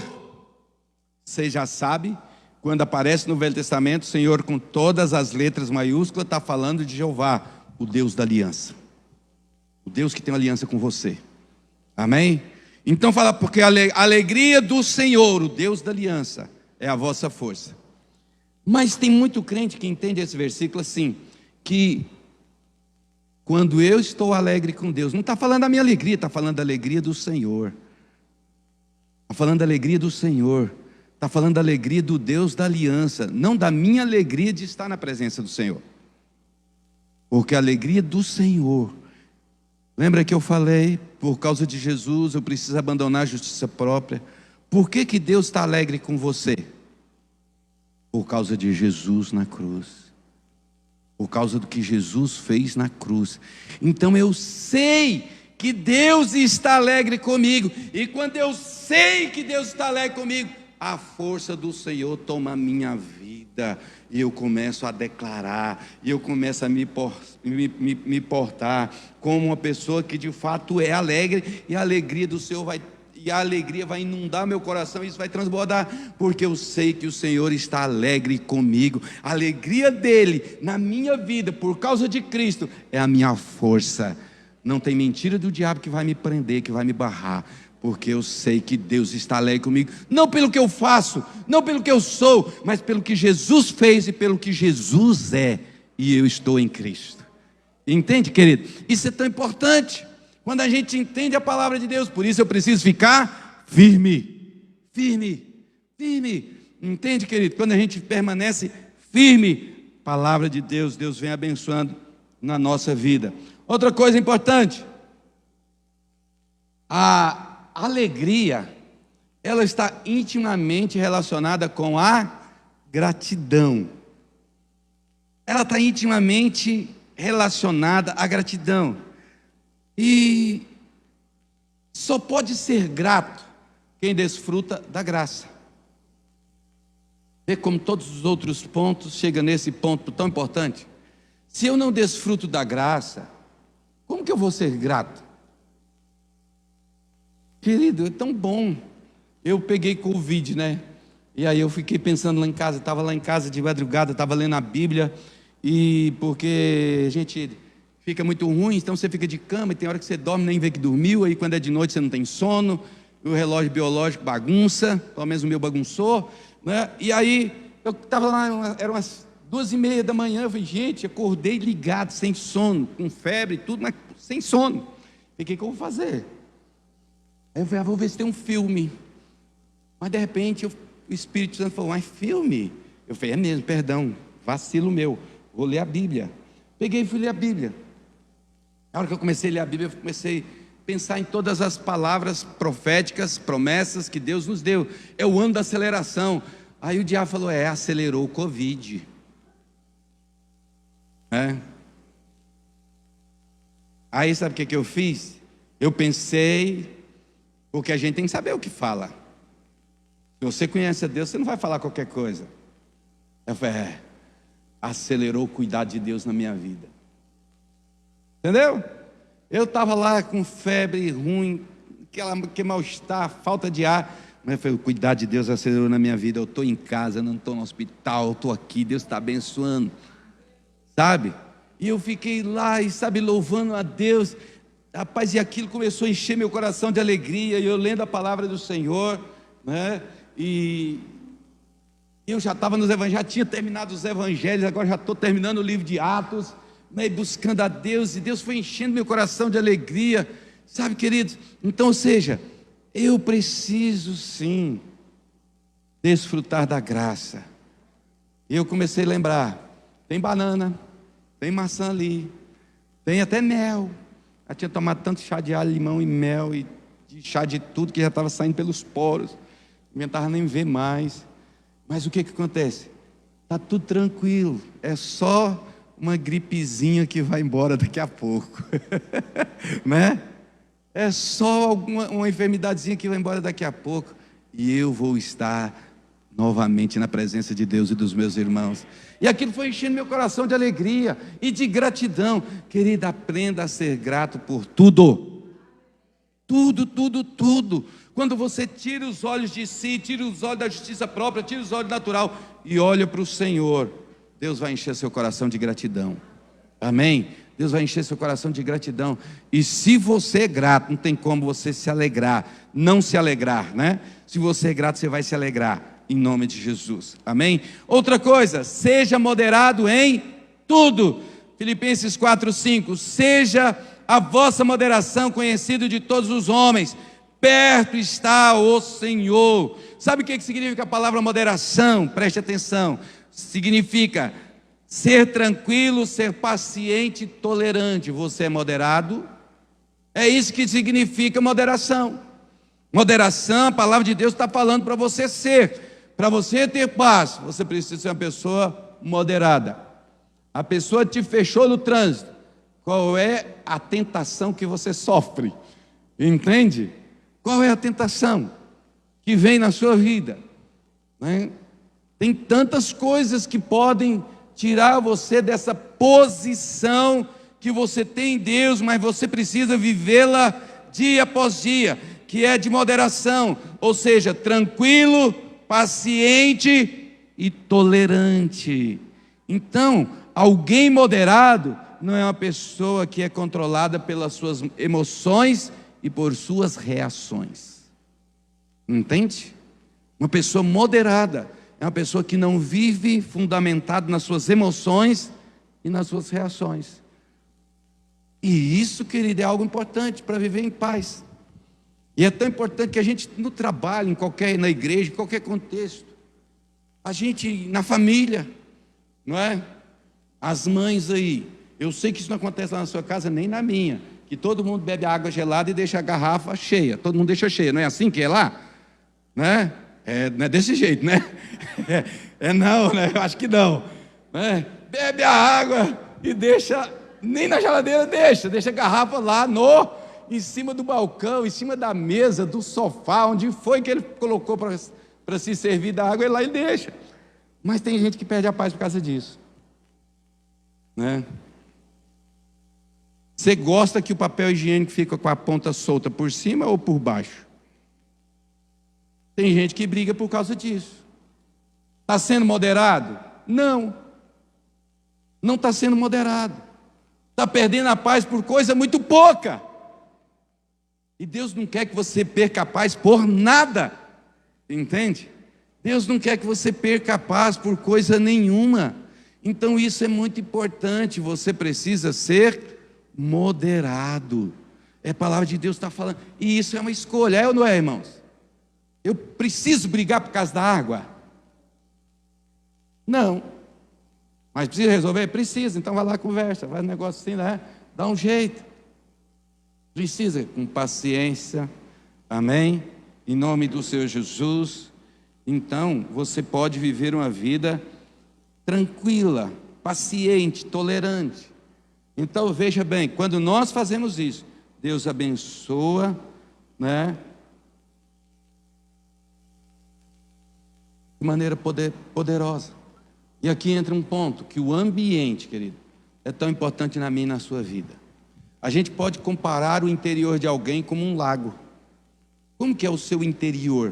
você já sabe, quando aparece no Velho Testamento, o Senhor com todas as letras maiúsculas está falando de Jeová, o Deus da aliança, o Deus que tem uma aliança com você, amém? Então fala: porque a alegria do Senhor, o Deus da aliança, é a vossa força. Mas tem muito crente que entende esse versículo assim, que quando eu estou alegre com Deus, não está falando da minha alegria, está falando da alegria do Senhor. Está falando da alegria do Senhor. Está falando da alegria do Deus da aliança, não da minha alegria de estar na presença do Senhor. Porque a alegria do Senhor, lembra que eu falei, por causa de Jesus eu preciso abandonar a justiça própria. Por que Deus está alegre com você? Por causa de Jesus na cruz, por causa do que Jesus fez na cruz. Então eu sei que Deus está alegre comigo, e quando eu sei que Deus está alegre comigo, a força do Senhor toma a minha vida, e eu começo a declarar, e eu começo a me portar como uma pessoa que de fato é alegre, e a alegria do Senhor vai inundar meu coração, e isso vai transbordar, porque eu sei que o Senhor está alegre comigo. A alegria dele na minha vida, por causa de Cristo, é a minha força. Não tem mentira do diabo que vai me prender, que vai me barrar, porque eu sei que Deus está alegre comigo, não pelo que eu faço, não pelo que eu sou, mas pelo que Jesus fez e pelo que Jesus é, e eu estou em Cristo. Entende, querido? Isso é tão importante quando a gente entende a palavra de Deus. Por isso eu preciso ficar firme. Entende, querido? Quando a gente permanece firme, palavra de Deus, Deus vem abençoando na nossa vida. Outra coisa importante: a alegria, ela está intimamente relacionada com a gratidão. Ela está intimamente relacionada à gratidão. E só pode ser grato quem desfruta da graça. Vê como todos os outros pontos chegam nesse ponto tão importante. Se eu não desfruto da graça, como Como que eu vou ser grato? Querido, é tão bom. Eu peguei Covid, né? E aí eu fiquei pensando lá em casa, estava lá em casa de madrugada, estava lendo a Bíblia, e porque a gente fica muito ruim, então você fica de cama, e tem hora que você dorme, nem vê que dormiu, aí quando é de noite você não tem sono, e o relógio biológico bagunça, pelo menos o meu bagunçou, né? E aí eu estava lá, eram umas 2h30 da manhã, eu falei, gente, acordei ligado, sem sono, com febre e tudo, mas sem sono. E o que eu vou fazer? Aí eu falei, vou ver se tem um filme. Mas de repente o Espírito Santo falou, mas filme? Eu falei, é mesmo, perdão, vacilo meu, vou ler a Bíblia. Peguei e fui ler a Bíblia. Na hora que eu comecei a ler a Bíblia, eu comecei a pensar em todas as palavras proféticas, promessas que Deus nos deu. É o ano da aceleração. Aí o diabo falou, acelerou o Covid. Aí sabe o que eu fiz? Eu pensei, porque a gente tem que saber o que fala. Se você conhece a Deus, você não vai falar qualquer coisa. Eu falei, acelerou o cuidado de Deus na minha vida. Entendeu? Eu estava lá com febre ruim, que mal-estar, falta de ar. Mas foi o cuidado de Deus acelerou na minha vida. Eu estou em casa, não estou no hospital, eu estou aqui, Deus está abençoando. Sabe? E eu fiquei lá, e sabe, louvando a Deus. Rapaz, e aquilo começou a encher meu coração de alegria. E eu lendo a palavra do Senhor, né? E eu já estava nos evangelhos, já tinha terminado os evangelhos, agora já estou terminando o livro de Atos, né, buscando a Deus, e Deus foi enchendo meu coração de alegria, sabe, queridos? Então, ou seja, eu preciso sim desfrutar da graça. E eu comecei a lembrar, tem banana, tem maçã ali, tem até mel. Eu tinha tomado tanto chá de alho, limão e mel, e de chá de tudo que já estava saindo pelos poros, não inventava nem ver mais. Mas o que acontece? Está tudo tranquilo, é só uma gripezinha que vai embora daqui a pouco, né? É só uma enfermidadezinha que vai embora daqui a pouco, e eu vou estar novamente na presença de Deus e dos meus irmãos. E aquilo foi enchendo meu coração de alegria e de gratidão. Querida, aprenda a ser grato por tudo. Tudo, tudo, tudo. Quando você tira os olhos de si, tira os olhos da justiça própria, tira os olhos natural e olha para o Senhor, Deus vai encher seu coração de gratidão. Amém? Deus vai encher seu coração de gratidão. E se você é grato, não tem como você se alegrar, não se alegrar, né? Se você é grato, você vai se alegrar, em nome de Jesus. Amém? Outra coisa, seja moderado em tudo. Filipenses 4:5, seja a vossa moderação conhecida de todos os homens, perto está o Senhor. Sabe o que significa a palavra moderação? Preste atenção. Significa ser tranquilo, ser paciente, tolerante. Você é moderado? É isso que significa moderação. Moderação, a palavra de Deus está falando para você ser. Para você ter paz, você precisa ser uma pessoa moderada. A pessoa te fechou no trânsito. Qual é a tentação que você sofre? Entende? Qual é a tentação que vem na sua vida? Né? Tem tantas coisas que podem tirar você dessa posição que você tem em Deus, mas você precisa vivê-la dia após dia, que é de moderação, ou seja, tranquilo, paciente e tolerante. Então, alguém moderado não é uma pessoa que é controlada pelas suas emoções e por suas reações. Entende? Uma pessoa moderada é uma pessoa que não vive fundamentado nas suas emoções e nas suas reações. E isso, querido, é algo importante para viver em paz. E é tão importante que a gente, no trabalho, na igreja, em qualquer contexto, a gente, na família, não é? As mães aí, eu sei que isso não acontece lá na sua casa, nem na minha, que todo mundo bebe água gelada e deixa a garrafa cheia, todo mundo deixa cheia, não é assim que é lá? Né? Não é desse jeito, né? Não, né? Eu acho que não. Né? Bebe a água e deixa, nem na geladeira deixa a garrafa lá em cima do balcão, em cima da mesa, do sofá, onde foi que ele colocou para se servir da água, ele deixa. Mas tem gente que perde a paz por causa disso. Né? Você gosta que o papel higiênico fica com a ponta solta por cima ou por baixo? Tem gente que briga por causa disso. Está sendo moderado? Não. Não está sendo moderado. Está perdendo a paz por coisa muito pouca. E Deus não quer que você perca a paz por nada. Entende? Deus não quer que você perca a paz por coisa nenhuma. Então isso é muito importante. Você precisa ser moderado. É a palavra de Deus que está falando. E isso é uma escolha, é ou não é, irmãos? Eu preciso brigar por causa da água? Não. Mas precisa resolver? Precisa. Então vai lá, conversa, vai um negócio assim, né? Dá um jeito. Precisa, com paciência. Amém? Em nome do Senhor Jesus. Então você pode viver uma vida tranquila, paciente, tolerante. Então veja bem, quando nós fazemos isso, Deus abençoa, né? De maneira poderosa. E aqui entra um ponto, que o ambiente, querido, é tão importante na minha e na sua vida. A gente pode comparar o interior de alguém como um lago. Como que é o seu interior?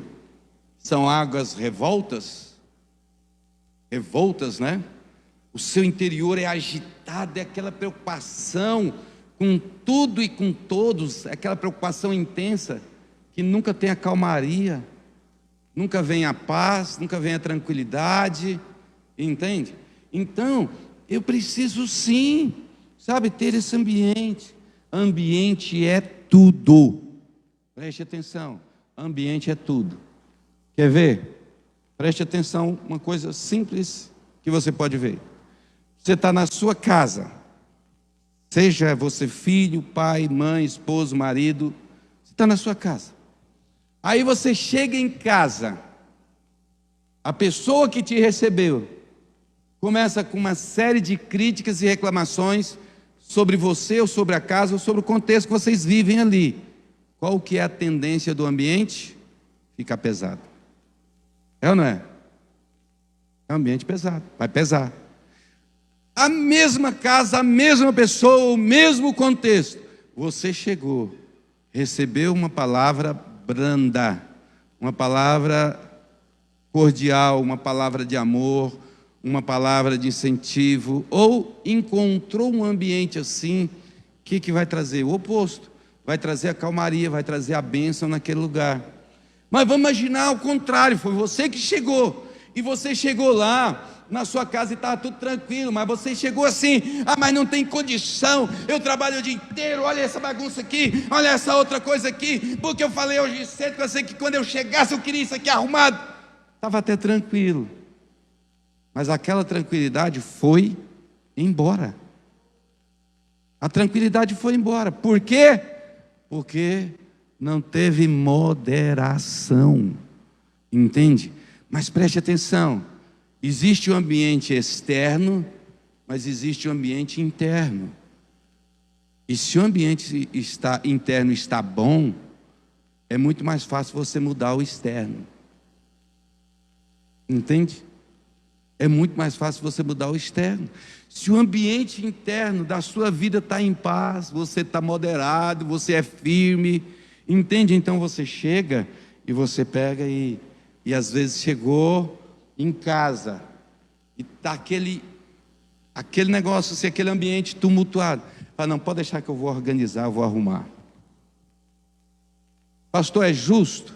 São águas revoltas? Revoltas, né? O seu interior é agitado, é aquela preocupação com tudo e com todos, aquela preocupação intensa, que nunca tem a calmaria, nunca vem a paz, nunca vem a tranquilidade, entende? Então, eu preciso sim, sabe, ter esse ambiente. Ambiente é tudo. Preste atenção, ambiente é tudo. Quer ver? Preste atenção, uma coisa simples que você pode ver. Você está na sua casa, seja você filho, pai, mãe, esposo, marido, você está na sua casa. Aí você chega em casa, a pessoa que te recebeu começa com uma série de críticas e reclamações sobre você, ou sobre a casa, ou sobre o contexto que vocês vivem ali. Qual que é a tendência do ambiente? Fica pesado. É ou não é? É um ambiente pesado, vai pesar. A mesma casa, a mesma pessoa, o mesmo contexto. Você chegou, recebeu uma palavra branda, uma palavra cordial, uma palavra de amor, uma palavra de incentivo, ou encontrou um ambiente assim, o que vai trazer? O oposto. Vai trazer a calmaria, vai trazer a bênção naquele lugar. Mas vamos imaginar o contrário, foi você que chegou, e você chegou lá na sua casa e estava tudo tranquilo, mas você chegou assim, mas não tem condição, eu trabalho o dia inteiro, olha essa bagunça aqui, olha essa outra coisa aqui, porque eu falei hoje cedo que eu sei que quando eu chegasse eu queria isso aqui arrumado. Estava até tranquilo, mas aquela tranquilidade foi embora. A tranquilidade foi embora. Por quê? Porque não teve moderação. Entende? Mas preste atenção. Existe o ambiente externo, mas existe o ambiente interno. E se o ambiente interno está bom, é muito mais fácil você mudar o externo. Entende? É muito mais fácil você mudar o externo. Se o ambiente interno da sua vida está em paz, você está moderado, você é firme, entende? Então você chega e você pega e às vezes chegou em casa e está aquele negócio, assim, aquele ambiente tumultuado. Fala, não, pode deixar que eu vou organizar, eu vou arrumar. Pastor, é justo?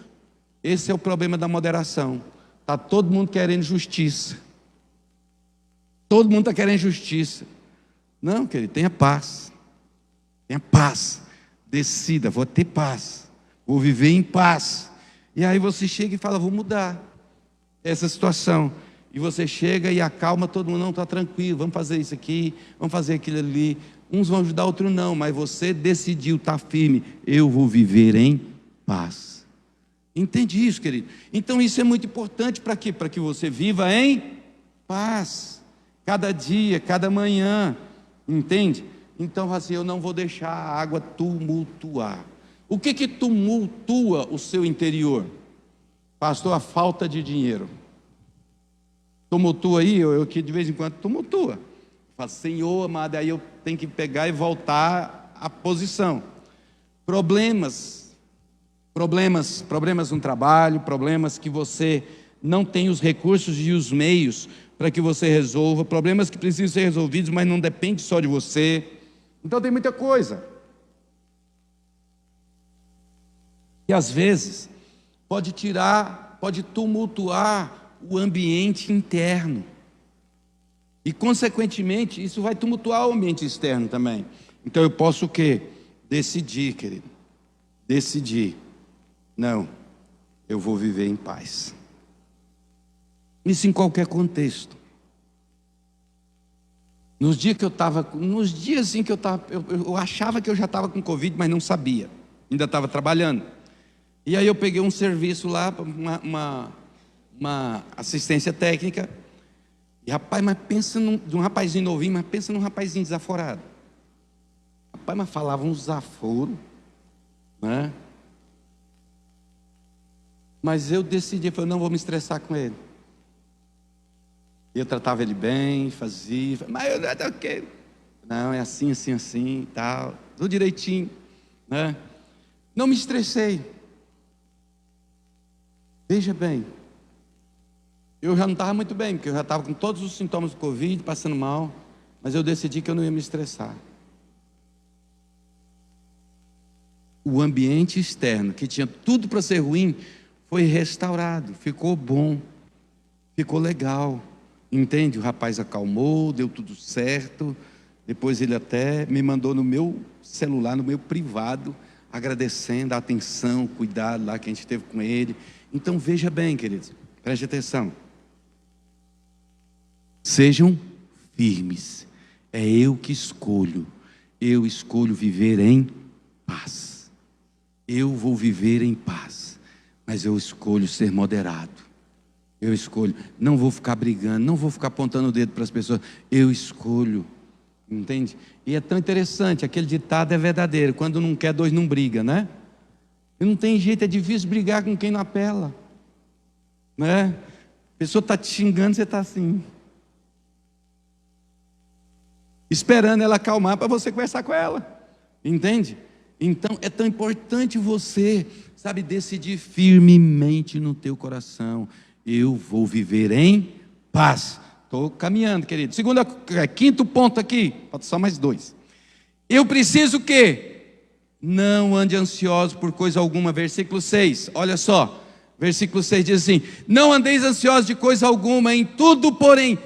Esse é o problema da moderação. Está todo mundo querendo justiça. Todo mundo está querendo justiça. Não, querido, tenha paz. Tenha paz. Decida, vou ter paz. Vou viver em paz. E aí você chega e fala, vou mudar essa situação. E você chega e acalma todo mundo, não, está tranquilo, vamos fazer isso aqui, vamos fazer aquilo ali. Uns vão ajudar, outros não, mas você decidiu, está firme. Eu vou viver em paz. Entende isso, querido? Então isso é muito importante para quê? Para que você viva em paz. Cada dia, cada manhã, entende? Então assim, eu não vou deixar a água tumultuar. O que tumultua o seu interior? Pastor, a falta de dinheiro. Tumultua aí, eu que de vez em quando tumultua. Falo, Senhor, amado, aí eu tenho que pegar e voltar a posição. Problemas no trabalho, problemas que você não tem os recursos e os meios para que você resolva, problemas que precisam ser resolvidos, mas não depende só de você. Então tem muita coisa. E às vezes pode tumultuar o ambiente interno. E consequentemente, isso vai tumultuar o ambiente externo também. Então eu posso o quê? Decidir, querido. Decidir. Não, eu vou viver em paz. Isso em qualquer contexto. Nos dias em que eu achava que eu já estava com Covid, mas não sabia. Ainda estava trabalhando. E aí eu peguei um serviço lá, uma assistência técnica. E rapaz, mas pensa de um rapazinho novinho, mas pensa num rapazinho desaforado. Rapaz, mas falava um desaforo, né? Mas eu decidi, falei, não vou me estressar com ele. Eu tratava ele bem, fazia, mas eu não quero. Não, é assim, assim, assim, e tal, tudo direitinho, né? Não me estressei. Veja bem, eu já não estava muito bem, porque eu já estava com todos os sintomas do Covid, passando mal, mas eu decidi que eu não ia me estressar. O ambiente externo, que tinha tudo para ser ruim, foi restaurado, ficou bom, ficou legal, entende? O rapaz acalmou, deu tudo certo, depois ele até me mandou no meu celular, no meu privado, agradecendo a atenção, o cuidado lá que a gente teve com ele. Então veja bem, queridos, preste atenção. Sejam firmes, é eu que escolho viver em paz. Eu vou viver em paz, mas eu escolho ser moderado. Eu escolho, não vou ficar brigando, não vou ficar apontando o dedo para as pessoas. Eu escolho, entende? E é tão interessante, aquele ditado é verdadeiro: quando não quer, dois não briga, né? E não tem jeito, é difícil brigar com quem não apela, né? A pessoa está te xingando, você está assim, esperando ela acalmar para você conversar com ela, entende? Então é tão importante você, sabe, decidir firmemente no teu coração: eu vou viver em paz. Estou caminhando, querido. Quinto ponto aqui, falta só mais 2. Eu preciso que não ande ansioso por coisa alguma. Versículo 6, olha só. Versículo 6 diz assim: não andeis ansiosos de coisa alguma, em tudo, porém,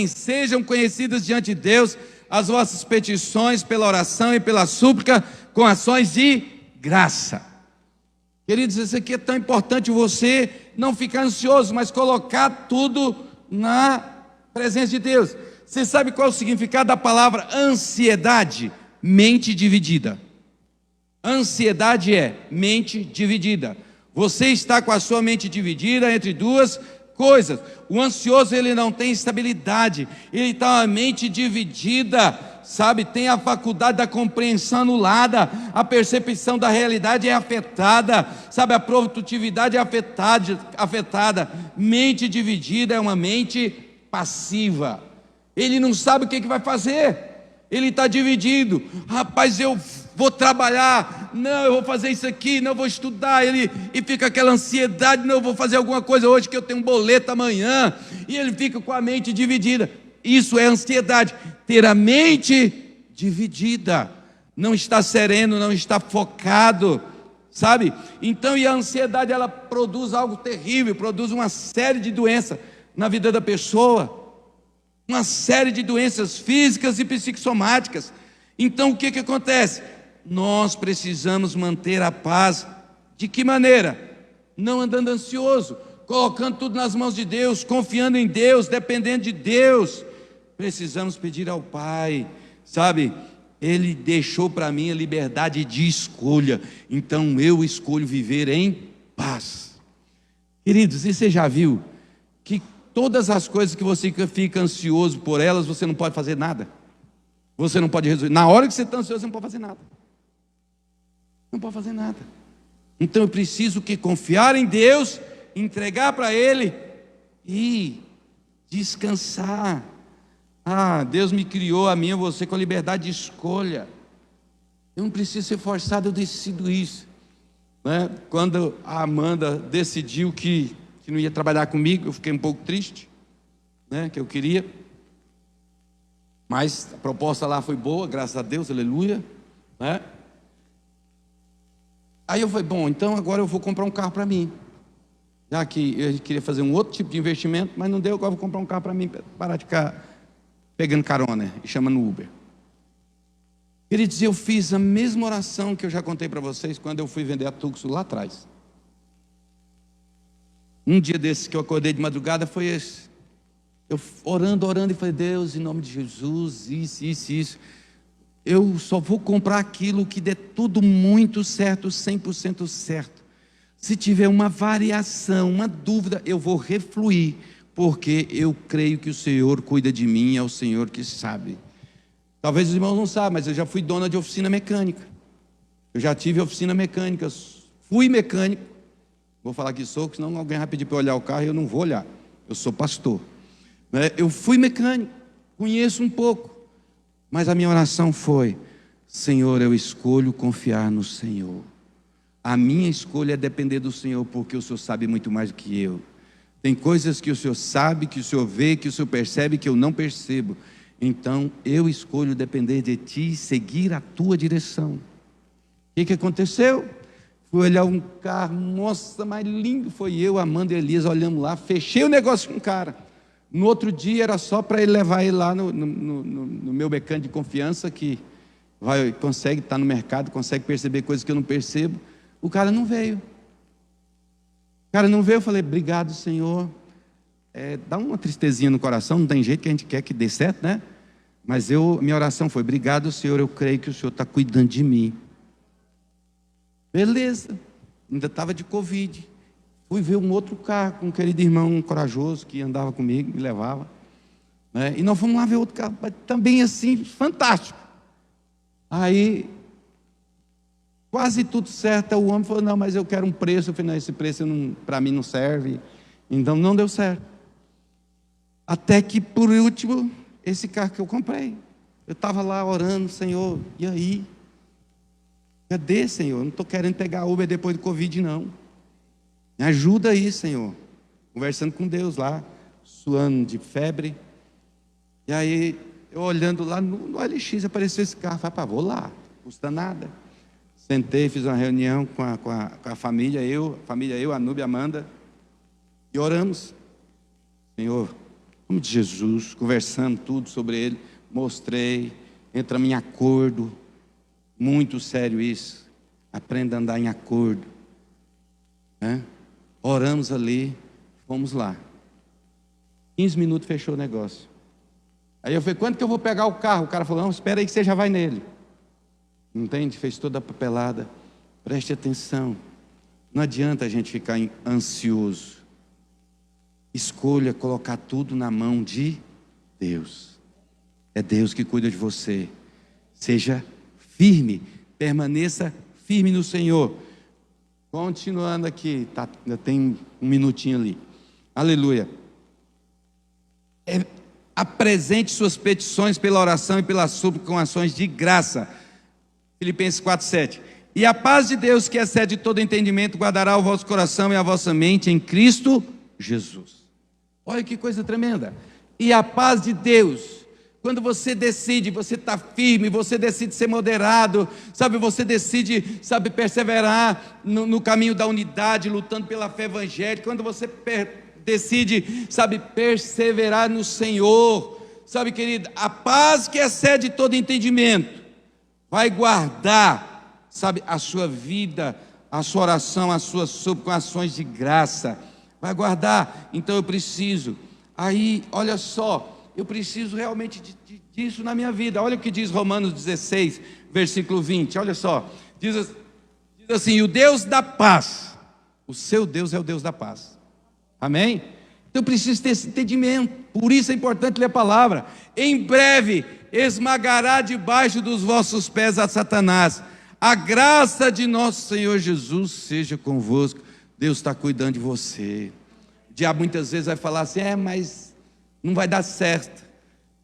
sejam conhecidas diante de Deus as vossas petições pela oração e pela súplica, com ações de graça. Queridos, isso aqui é tão importante, você não ficar ansioso, mas colocar tudo na presença de Deus. Você sabe qual é o significado da palavra ansiedade? Mente dividida. Ansiedade é mente dividida. Você está com a sua mente dividida entre duas coisas. O ansioso, ele não tem estabilidade, ele está com a mente dividida, sabe, tem a faculdade da compreensão anulada, a percepção da realidade é afetada, sabe, a produtividade é afetada. Mente dividida é uma mente passiva. Ele não sabe o que vai fazer, ele está dividido. Rapaz, eu vou trabalhar, não, eu vou fazer isso aqui, não, eu vou estudar, e fica aquela ansiedade, não, eu vou fazer alguma coisa hoje que eu tenho um boleto amanhã, e ele fica com a mente dividida. Isso é ansiedade, ter a mente dividida, não está sereno, não está focado, sabe? Então, e a ansiedade, ela produz algo terrível, produz uma série de doenças na vida da pessoa, uma série de doenças físicas e psicossomáticas. Então o que acontece? Nós precisamos manter a paz. De que maneira? Não andando ansioso, colocando tudo nas mãos de Deus, confiando em Deus, dependendo de Deus. Precisamos pedir ao Pai, sabe? Ele deixou para mim a liberdade de escolha, então eu escolho viver em paz. Queridos, e você já viu que todas as coisas que você fica ansioso por elas, você não pode fazer nada? Você não pode resolver. Na hora que você está ansioso, você não pode fazer nada. Não pode fazer nada. Então eu preciso confiar em Deus, entregar para Ele e descansar. Ah, Deus me criou, a mim e você, com a liberdade de escolha. Eu não preciso ser forçado, eu decido isso, né? Quando a Amanda decidiu que não ia trabalhar comigo, eu fiquei um pouco triste, né? Que eu queria. Mas a proposta lá foi boa, graças a Deus, aleluia, né? Aí eu falei, bom, então agora eu vou comprar um carro para mim. Já que eu queria fazer um outro tipo de investimento, mas não deu, agora eu vou comprar um carro para mim, para parar de ficar pegando carona e chamando Uber. Queridos, eu fiz a mesma oração que eu já contei para vocês quando eu fui vender a Tucson lá atrás. Um dia desses que eu acordei de madrugada foi esse. Eu orando, e falei, Deus, em nome de Jesus, isso. Eu só vou comprar aquilo que dê tudo muito certo, 100% certo. Se tiver uma variação, uma dúvida, eu vou refluir, porque eu creio que o Senhor cuida de mim, é o Senhor que sabe. Talvez os irmãos não saibam, mas eu já fui dona de oficina mecânica. Eu já tive oficina mecânica, fui mecânico. Vou falar que sou, senão alguém vai pedir para eu olhar o carro e eu não vou olhar. Eu sou pastor. Eu fui mecânico, conheço um pouco. Mas a minha oração foi, Senhor, eu escolho confiar no Senhor. A minha escolha é depender do Senhor, porque o Senhor sabe muito mais do que eu. Tem coisas que o Senhor sabe, que o Senhor vê, que o Senhor percebe, que eu não percebo. Então, eu escolho depender de Ti e seguir a Tua direção. O que aconteceu? Fui olhar um carro, nossa, mais lindo. Foi eu, Amanda e Elias, olhamos lá, fechei o negócio com o cara. No outro dia, era só para ele levar ele lá no meu mecânico de confiança, que consegue estar no mercado, consegue perceber coisas que eu não percebo. O cara não veio. Eu falei, obrigado, Senhor. Dá uma tristezinha no coração, não tem jeito, que a gente quer que dê certo, né? Mas minha oração foi, obrigado, Senhor, eu creio que o Senhor está cuidando de mim. Beleza, ainda estava de Covid. Fui ver um outro carro com um querido irmão corajoso que andava comigo, me levava, né? E nós fomos lá ver outro carro, também assim, fantástico. Aí, quase tudo certo, o homem falou, não, mas eu quero um preço. Eu falei, não, esse preço para mim não serve. Então não deu certo. Até que, por último, esse carro que eu comprei. Eu estava lá orando, Senhor, e aí? Cadê, Senhor? Eu não estou querendo pegar Uber depois do Covid, não. Me ajuda aí, Senhor. Conversando com Deus lá, suando de febre. E aí, eu olhando lá no OLX, apareceu esse carro. Falei, vou lá, não custa nada. Sentei, fiz uma reunião com a família, a Núbia, a Amanda, e oramos. Senhor, em nome de Jesus, conversando tudo sobre ele, mostrei, entramos em acordo. Muito sério isso. Aprenda a andar em acordo, né? Oramos ali, fomos lá. 15 minutos fechou o negócio. Aí eu falei, quando que eu vou pegar o carro? O cara falou, não, espera aí que você já vai nele. Entende? Fez toda a papelada. Preste atenção. Não adianta a gente ficar ansioso. Escolha colocar tudo na mão de Deus. É Deus que cuida de você. Seja firme, permaneça firme no Senhor. Continuando aqui, ainda tem um minutinho ali. Aleluia. Apresente suas petições pela oração e pela súplica com ações de graça. Filipenses 4:7. E a paz de Deus, que excede todo entendimento, guardará o vosso coração e a vossa mente em Cristo Jesus. Olha que coisa tremenda. E a paz de Deus, quando você decide, você está firme, você decide ser moderado, sabe, você decide, sabe, perseverar no caminho da unidade, lutando pela fé evangélica, quando você decide, sabe, perseverar no Senhor, sabe, querido, a paz que excede todo entendimento, vai guardar, sabe, a sua vida, a sua oração, as suas súplicas com ações de graça, vai guardar. Então eu preciso, aí, olha só, eu preciso realmente disso na minha vida. Olha o que diz Romanos 16, versículo 20, olha só, diz assim, e o Deus da paz, o seu Deus é o Deus da paz, amém? Então eu preciso ter esse entendimento, por isso é importante ler a palavra. Em breve esmagará debaixo dos vossos pés a Satanás. A graça de nosso Senhor Jesus seja convosco. Deus está cuidando de você. O diabo muitas vezes vai falar assim, mas não vai dar certo.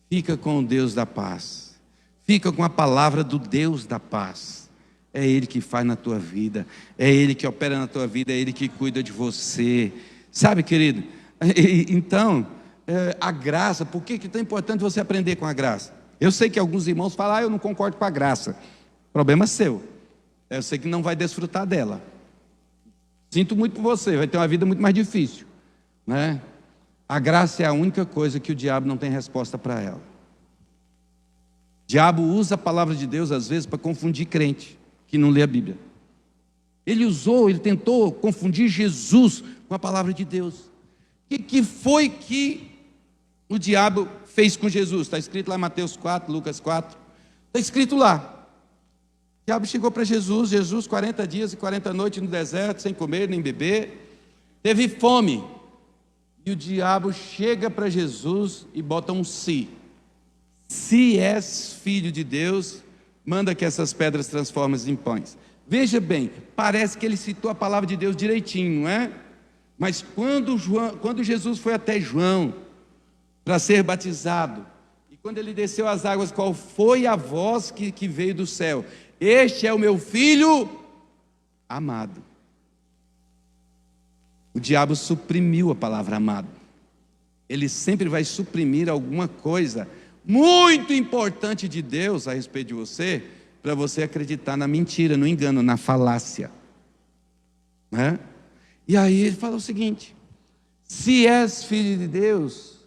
Fica com o Deus da paz. Fica com a palavra do Deus da paz. É Ele que faz na tua vida. É Ele que opera na tua vida. É Ele que cuida de você. Sabe, querido? Então, a graça, por que é tão importante você aprender com a graça? Eu sei que alguns irmãos falam, eu não concordo com a graça. Problema seu. Eu sei que não vai desfrutar dela. Sinto muito por você, vai ter uma vida muito mais difícil, né? A graça é a única coisa que o diabo não tem resposta para ela. O diabo usa a palavra de Deus às vezes para confundir crente que não lê a Bíblia. Ele tentou confundir Jesus com a palavra de Deus. O que foi que o diabo fez com Jesus? Está escrito lá em Mateus 4, Lucas 4. Está escrito lá. O diabo chegou para Jesus 40 dias e 40 noites no deserto, sem comer nem beber, teve fome. E o diabo chega para Jesus e bota um se. Se és filho de Deus, manda que essas pedras transformem em pães. Veja bem, parece que ele citou a palavra de Deus direitinho, não é? Mas quando Jesus foi até João para ser batizado, e quando ele desceu as águas, qual foi a voz que veio do céu? Este é o meu filho amado. O diabo suprimiu a palavra amado. Ele sempre vai suprimir alguma coisa muito importante de Deus a respeito de você, para você acreditar na mentira, no engano, na falácia, né? E aí ele fala o seguinte: se és filho de Deus,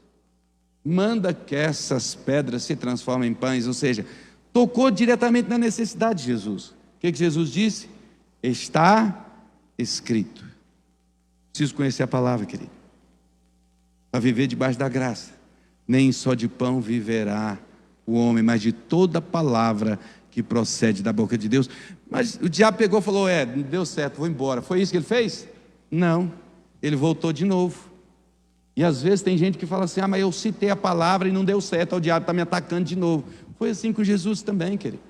manda que essas pedras se transformem em pães. Ou seja, tocou diretamente na necessidade de Jesus. O que Jesus disse? Está escrito. Preciso conhecer a palavra, querido, para viver debaixo da graça. Nem só de pão viverá o homem, mas de toda palavra que procede da boca de Deus. Mas o diabo pegou e falou, não deu certo, vou embora. Foi isso que ele fez? Não, ele voltou de novo. E às vezes tem gente que fala assim, mas eu citei a palavra e não deu certo, o diabo está me atacando de novo. Foi assim com Jesus também, querido.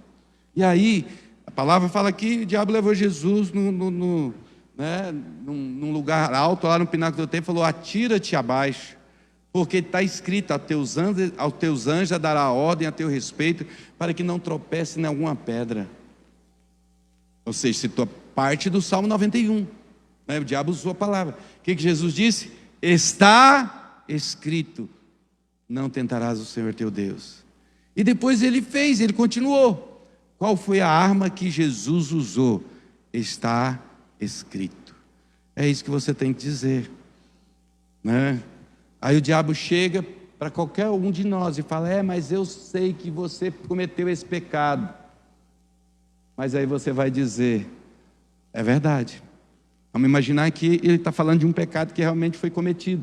E aí, a palavra fala que o diabo levou Jesus num lugar alto, lá no pináculo do templo, falou, atira-te abaixo, porque está escrito, aos teus anjos dará ordem a teu respeito, para que não tropece em alguma pedra. Ou seja, citou parte do Salmo 91. O diabo usou a palavra. O que Jesus disse? Está escrito, não tentarás o Senhor teu Deus. E depois ele continuou. Qual foi a arma que Jesus usou? Está escrito. É isso que você tem que dizer, né? Aí o diabo chega para qualquer um de nós e fala, mas eu sei que você cometeu esse pecado. Mas aí você vai dizer, é verdade. Vamos imaginar que ele está falando de um pecado que realmente foi cometido.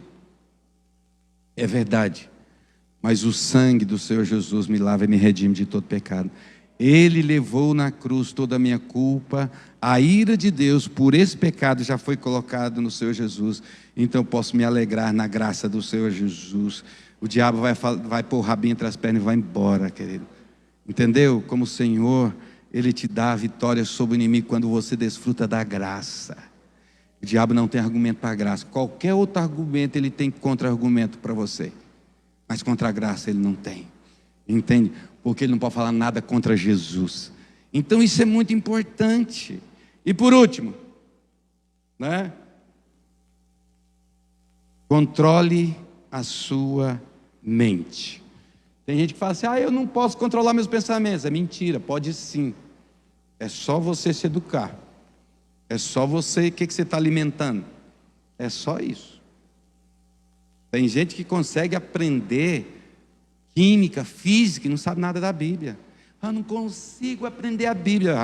É verdade. Mas o sangue do Senhor Jesus me lava e me redime de todo pecado. Ele levou na cruz toda a minha culpa. A ira de Deus por esse pecado já foi colocado no Senhor Jesus. Então eu posso me alegrar na graça do Senhor Jesus. O diabo vai pôr o rabinho entre as pernas e vai embora, querido. Entendeu? Como o Senhor, Ele te dá a vitória sobre o inimigo quando você desfruta da graça. O diabo não tem argumento para a graça. Qualquer outro argumento ele tem contra-argumento para você. Mas contra a graça ele não tem. Entende? Porque ele não pode falar nada contra Jesus. Então isso é muito importante. E por último, né? Controle a sua mente. Tem gente que fala assim, eu não posso controlar meus pensamentos. É mentira, pode sim. É só você se educar. É só você, o que você está alimentando? É só isso. Tem gente que consegue aprender química, física e não sabe nada da Bíblia. Não consigo aprender a Bíblia.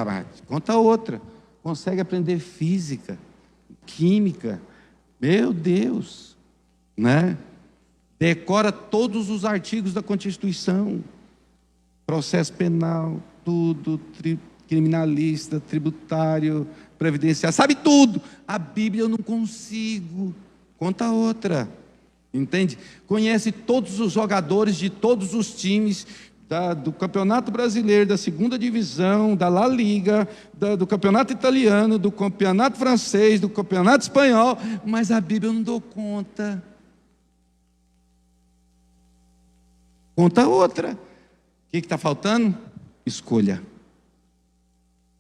Conta outra. Consegue aprender física, química. Meu Deus, né? Decora todos os artigos da Constituição, processo penal, tudo, criminalista, tributário, previdenciário, sabe tudo. A Bíblia eu não consigo. Conta outra. Entende? Conhece todos os jogadores de todos os times do Campeonato Brasileiro, da segunda divisão, da La Liga, do Campeonato Italiano, do Campeonato Francês, do Campeonato Espanhol, mas a Bíblia eu não dou conta. Conta outra. O que está faltando? Escolha.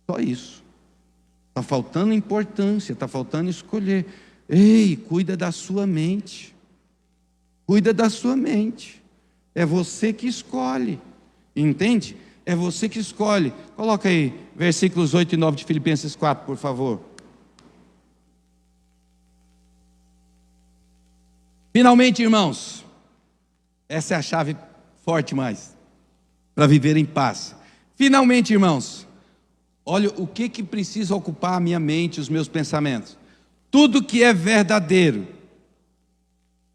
Só isso. Está faltando importância, está faltando escolher. Ei, cuida da sua mente. Cuida da sua mente. É você que escolhe. Entende? É você que escolhe. Coloca aí, versículos 8 e 9 de Filipenses 4, por favor. Finalmente, irmãos, essa é a chave forte mais, para viver em paz. Finalmente, irmãos, olha o que precisa ocupar a minha mente, os meus pensamentos. Tudo que é verdadeiro.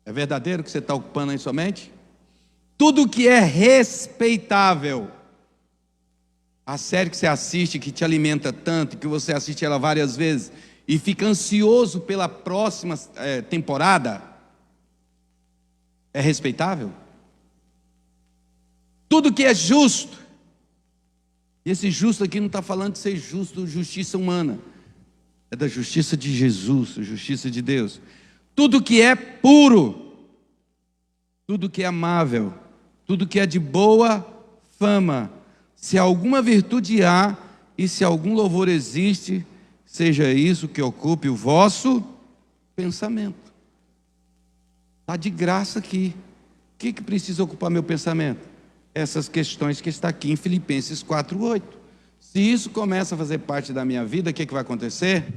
É verdadeiro que você está ocupando aí sua mente? Tudo que é respeitável. A série que você assiste, que te alimenta tanto, que você assiste ela várias vezes, e fica ansioso pela próxima temporada, é respeitável? Tudo que é justo, e esse justo aqui não está falando de ser justo, justiça humana, é da justiça de Jesus, justiça de Deus. Tudo que é puro, tudo que é amável, tudo que é de boa fama, se alguma virtude há e se algum louvor existe, seja isso que ocupe o vosso pensamento. Está de graça aqui. O que precisa ocupar meu pensamento? Essas questões que está aqui em Filipenses 4:8. Se isso começa a fazer parte da minha vida, o que vai acontecer?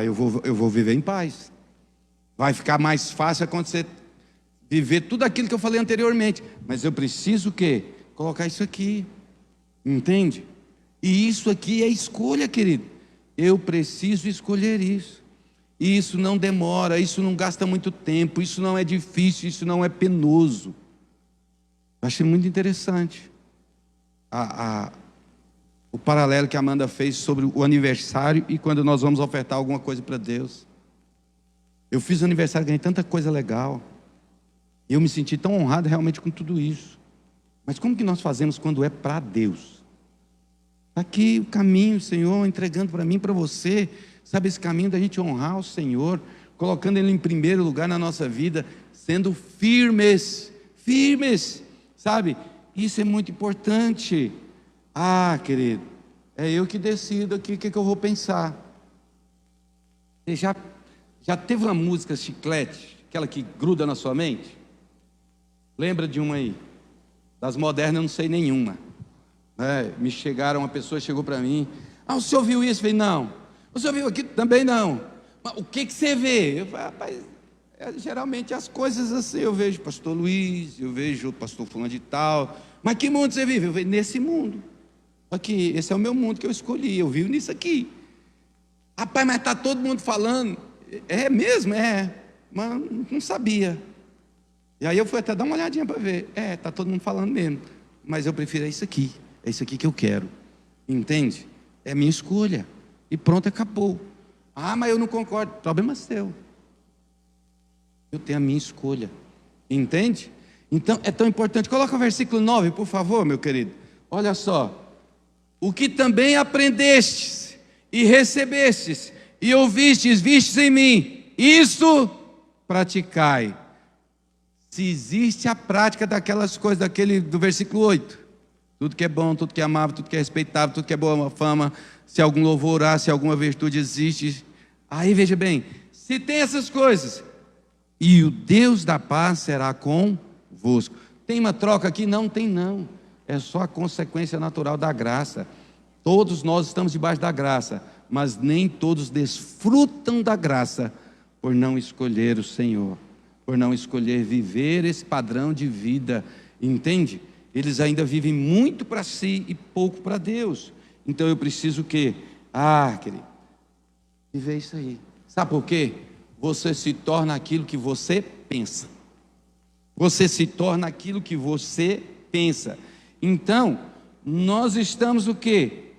Eu vou viver em paz. Vai ficar mais fácil acontecer, viver tudo aquilo que eu falei anteriormente. Mas eu preciso o quê? Colocar isso aqui. Entende? E isso aqui é escolha, querido. Eu preciso escolher isso. E isso não demora, isso não gasta muito tempo, isso não é difícil, isso não é penoso. Eu achei muito interessante o paralelo que a Amanda fez sobre o aniversário e quando nós vamos ofertar alguma coisa para Deus. Eu fiz o aniversário, ganhei tanta coisa legal. E eu me senti tão honrado realmente com tudo isso. Mas como que nós fazemos quando é para Deus? Está aqui o caminho, Senhor, entregando para mim, para você. Sabe, esse caminho da gente honrar o Senhor, colocando Ele em primeiro lugar na nossa vida, sendo firmes, sabe? Isso é muito importante. Querido, é eu que decido aqui o que eu vou pensar. Você já teve uma música chiclete, aquela que gruda na sua mente? Lembra de uma aí? Das modernas eu não sei nenhuma. Me chegaram, uma pessoa chegou para mim, o senhor viu isso? Eu falei, não. O senhor viu aqui? Também não. Mas o que você vê? Eu falei, rapaz, geralmente as coisas assim, eu vejo pastor Luiz, eu vejo pastor fulano de tal. Mas que mundo você vive? Eu falei, nesse mundo. Aqui, esse é o meu mundo que eu escolhi, eu vivo nisso aqui. Rapaz, mas está todo mundo falando. É mesmo? Mas não sabia. E aí eu fui até dar uma olhadinha para ver. Está todo mundo falando mesmo. Mas eu prefiro isso aqui. É isso aqui que eu quero. Entende? É minha escolha. E pronto, acabou. Mas eu não concordo. Problema seu. Eu tenho a minha escolha. Entende? Então é tão importante. Coloca o versículo 9, por favor, meu querido. Olha só. O que também aprendestes e recebestes e ouvistes, vistes em mim, isso praticai. Se existe a prática daquelas coisas, do versículo 8, tudo que é bom, tudo que é amável, tudo que é respeitável, tudo que é boa fama, se algum louvor há, se alguma virtude existe, aí veja bem, se tem essas coisas, e o Deus da paz será convosco. Tem uma troca aqui? Não tem não, é só a consequência natural da graça. Todos nós estamos debaixo da graça, mas nem todos desfrutam da graça por não escolher o Senhor, por não escolher viver esse padrão de vida, entende? Eles ainda vivem muito para si e pouco para Deus. Então eu preciso o quê? Querido, viver isso aí. Sabe por quê? Você se torna aquilo que você pensa. Você se torna aquilo que você pensa. Então, nós estamos o quê?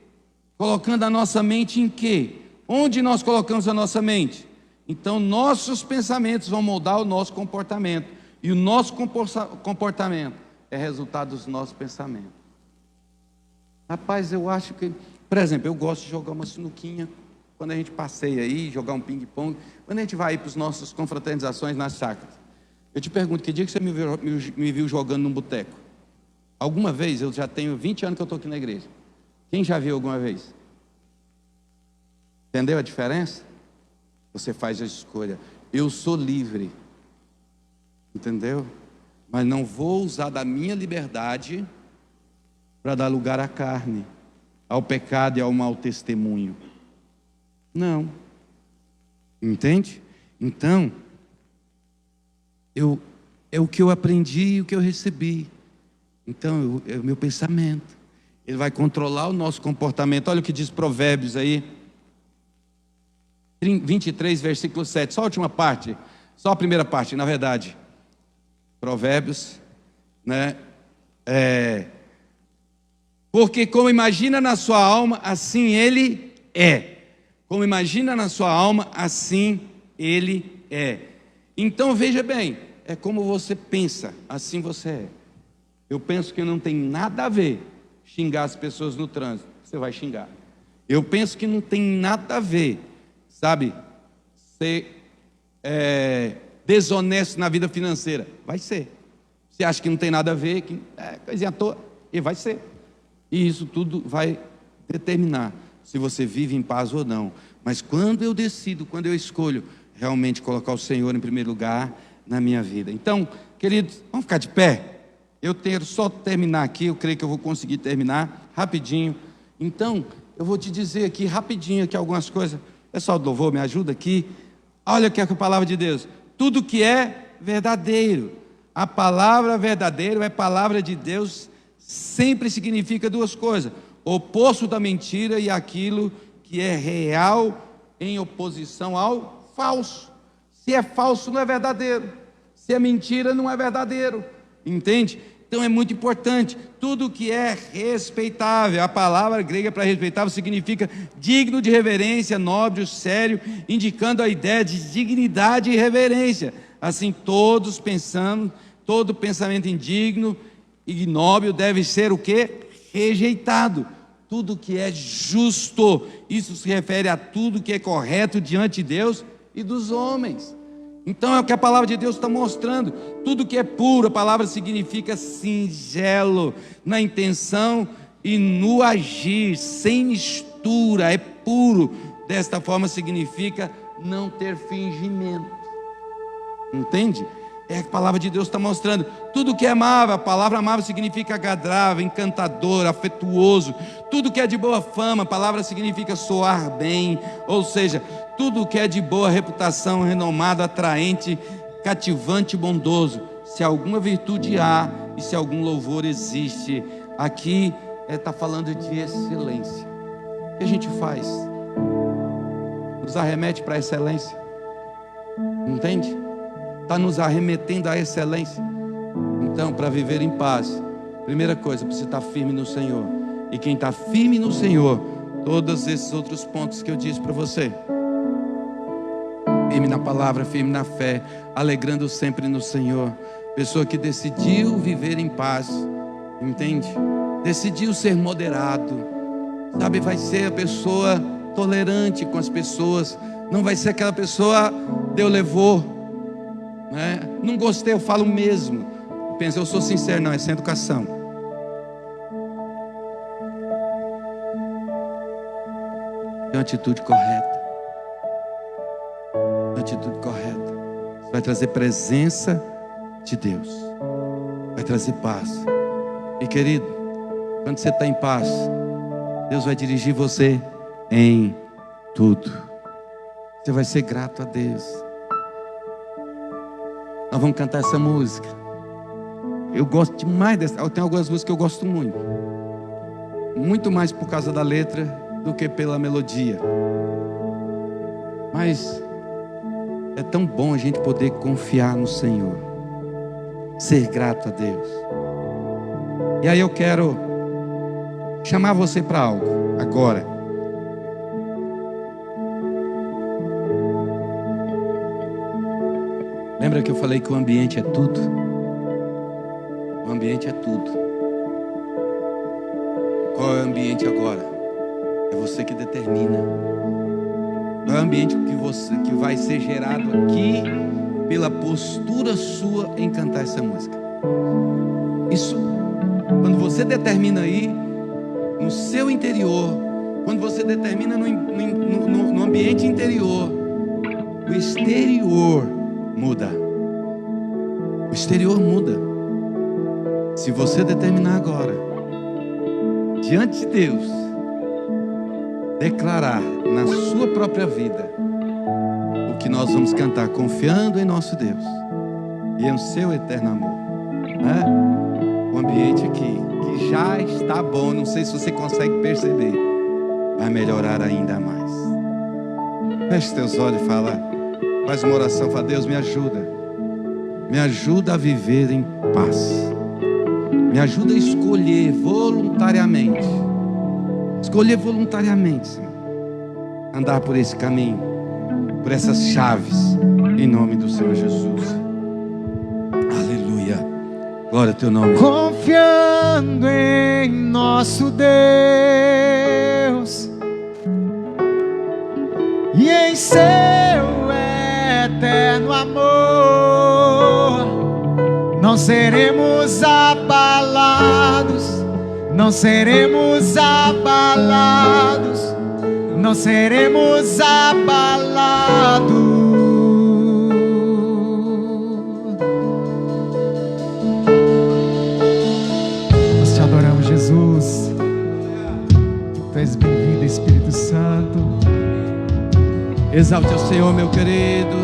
Colocando a nossa mente em quê? Onde nós colocamos a nossa mente? Então, nossos pensamentos vão moldar o nosso comportamento. E o nosso comportamento é resultado dos nossos pensamentos. Rapaz, eu acho que... Por exemplo, eu gosto de jogar uma sinuquinha. Quando a gente passeia aí, jogar um ping-pong. Quando a gente vai para as nossas confraternizações nas chácaras. Eu te pergunto, que dia que você me viu jogando num boteco? Alguma vez? Eu já tenho 20 anos que eu estou aqui na igreja. Quem já viu alguma vez? Entendeu a diferença? Você faz a escolha. Eu sou livre. Entendeu? Mas não vou usar da minha liberdade para dar lugar à carne, ao pecado e ao mau testemunho. Não. Entende? Então, é o que eu aprendi e o que eu recebi. Então, é o meu pensamento. Ele vai controlar o nosso comportamento. Olha o que diz Provérbios aí. 23, versículo 7. Só a última parte. Só a primeira parte, na verdade. Provérbios, né? Porque como imagina na sua alma, assim ele é. Como imagina na sua alma, assim ele é. Então veja bem, é como você pensa, assim você é. Eu penso que não tem nada a ver xingar as pessoas no trânsito, você vai xingar. Eu penso que não tem nada a ver, sabe, ser desonesto na vida financeira, vai ser. Você acha que não tem nada a ver, que é coisinha à toa, e vai ser. E isso tudo vai determinar se você vive em paz ou não. Mas quando eu decido, quando eu escolho realmente colocar o Senhor em primeiro lugar na minha vida. Então, queridos, vamos ficar de pé? Eu quero só terminar aqui, eu creio que eu vou conseguir terminar rapidinho. Então, eu vou te dizer aqui rapidinho aqui algumas coisas. Pessoal do louvor, me ajuda aqui. Olha o que é a palavra de Deus. Tudo que é verdadeiro. A palavra verdadeiro é palavra de Deus, sempre significa duas coisas: oposto da mentira e aquilo que é real em oposição ao falso. Se é falso, não é verdadeiro. Se é mentira, não é verdadeiro. Entende? Então é muito importante. Tudo que é respeitável, a palavra grega para respeitável significa digno de reverência, nobre, sério, indicando a ideia de dignidade e reverência. Assim, todos pensamos, todo pensamento indigno e ignóbil deve ser o quê? Rejeitado. Tudo que é justo, isso se refere a tudo que é correto diante de Deus e dos homens. Então é o que a palavra de Deus está mostrando. Tudo que é puro, a palavra significa singelo, na intenção e no agir, sem mistura, é puro. Desta forma significa não ter fingimento. Entende? É a palavra de Deus está mostrando. Tudo que é amável, a palavra amável significa agradável, encantador, afetuoso. Tudo que é de boa fama, a palavra significa soar bem. Ou seja, tudo que é de boa reputação, renomado, atraente, cativante, bondoso. Se alguma virtude há e se algum louvor existe. Aqui está falando de excelência. O que a gente faz? Nos arremete para a excelência. Entende? Está nos arremetendo à excelência. Então, para viver em paz, primeira coisa, precisa estar firme no Senhor. E quem está firme no Senhor, todos esses outros pontos que eu disse para você, firme na palavra, firme na fé, alegrando sempre no Senhor. Pessoa que decidiu viver em paz, entende? Decidiu ser moderado, sabe? Vai ser a pessoa tolerante com as pessoas. Não vai ser aquela pessoa, Deus levou. Não gostei, eu falo mesmo. Pensa, eu sou sincero, não, é sem educação. Tem uma atitude correta. Uma atitude correta. Isso vai trazer presença de Deus. Vai trazer paz. E querido, quando você está em paz, Deus vai dirigir você em tudo. Você vai ser grato a Deus. Nós vamos cantar essa música. Eu gosto demais dessa. Tem algumas músicas que eu gosto muito. Muito mais por causa da letra do que pela melodia. Mas é tão bom a gente poder confiar no Senhor. Ser grato a Deus. E aí eu quero chamar você para algo agora. Lembra que eu falei que o ambiente é tudo? O ambiente é tudo. Qual é o ambiente agora? É você que determina. Qual é o ambiente que vai ser gerado aqui pela postura sua em cantar essa música. Isso, quando você determina aí, no seu interior, quando você determina no ambiente interior, o exterior muda. O exterior muda. Se você determinar agora, diante de Deus, declarar na sua própria vida o que nós vamos cantar, confiando em nosso Deus e em seu eterno amor, né? O ambiente aqui, que já está bom, não sei se você consegue perceber, vai melhorar ainda mais. Feche teus olhos e faz uma oração, fala: Deus, me ajuda a viver em paz, me ajuda a escolher voluntariamente, Senhor, andar por esse caminho, por essas chaves, em nome do Senhor Jesus. Aleluia, glória ao teu nome. Confiando em nosso Deus e em seu eterno amor, não seremos abalados, não seremos abalados, não seremos abalados. Nós te adoramos, Jesus. Tu és bem-vindo, Espírito Santo. Exalte o Senhor, meu querido.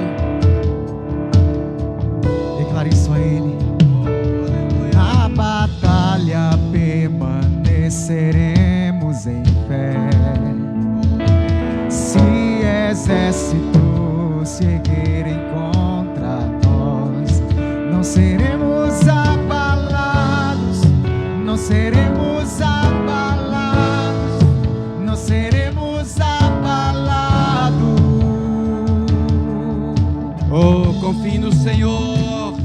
Declare isso a Ele. Na batalha permaneceremos em fé. Se exércitos se erguerem contra nós, não seremos abalados, não seremos abalados, não seremos abalados. Oh, confie no Senhor,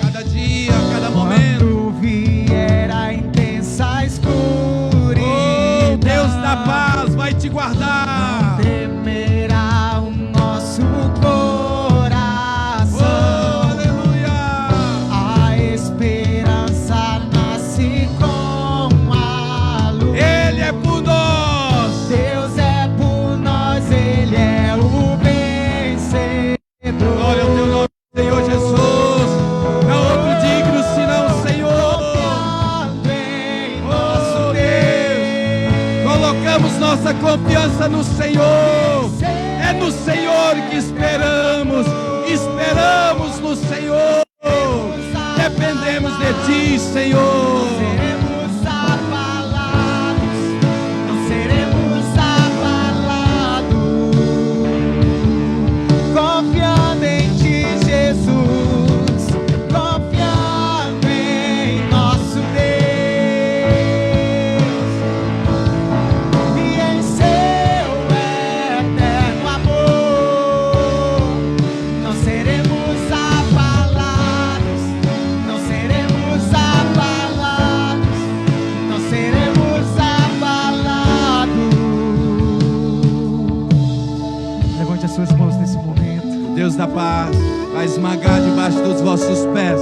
cada dia, cada momento. Quando vier a intensa escuridão, Oh, Deus da paz vai te guardar. não temerá o nosso coração. Oh, aleluia. A esperança nasce com a luz. Ele é por nós. Deus é por nós, Ele é o vencedor. Glória ao teu nome, Senhor Jesus. Não há outro digno senão o Senhor. Confiando em nosso Oh, Deus, colocamos nossa confiança no Senhor. É no Senhor que esperamos. Esperamos no Senhor. Dependemos de ti, Senhor. Seremos abalados, não seremos abalados. Confiando em ti, Jesus, confiando em nosso Deus e em seu eterno amor, não seremos abalados, não seremos abalados, não seremos abalados. Levante as suas mãos nesse momento. O Deus da paz vai esmagar debaixo dos vossos pés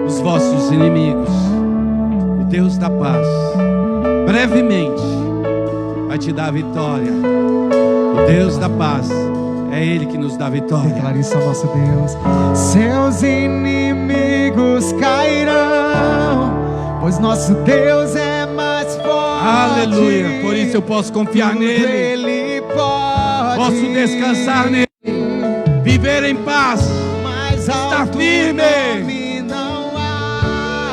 os vossos inimigos. O Deus da paz brevemente vai te dar a vitória. O Deus da paz é Ele que nos dá a vitória. Declare isso ao nosso Deus. Seus inimigos cairão, pois nosso Deus é mais forte. Aleluia, por isso eu posso confiar Tudo nele, Ele pode. posso descansar nele, viver em paz. Mais Está alto firme. nome não há.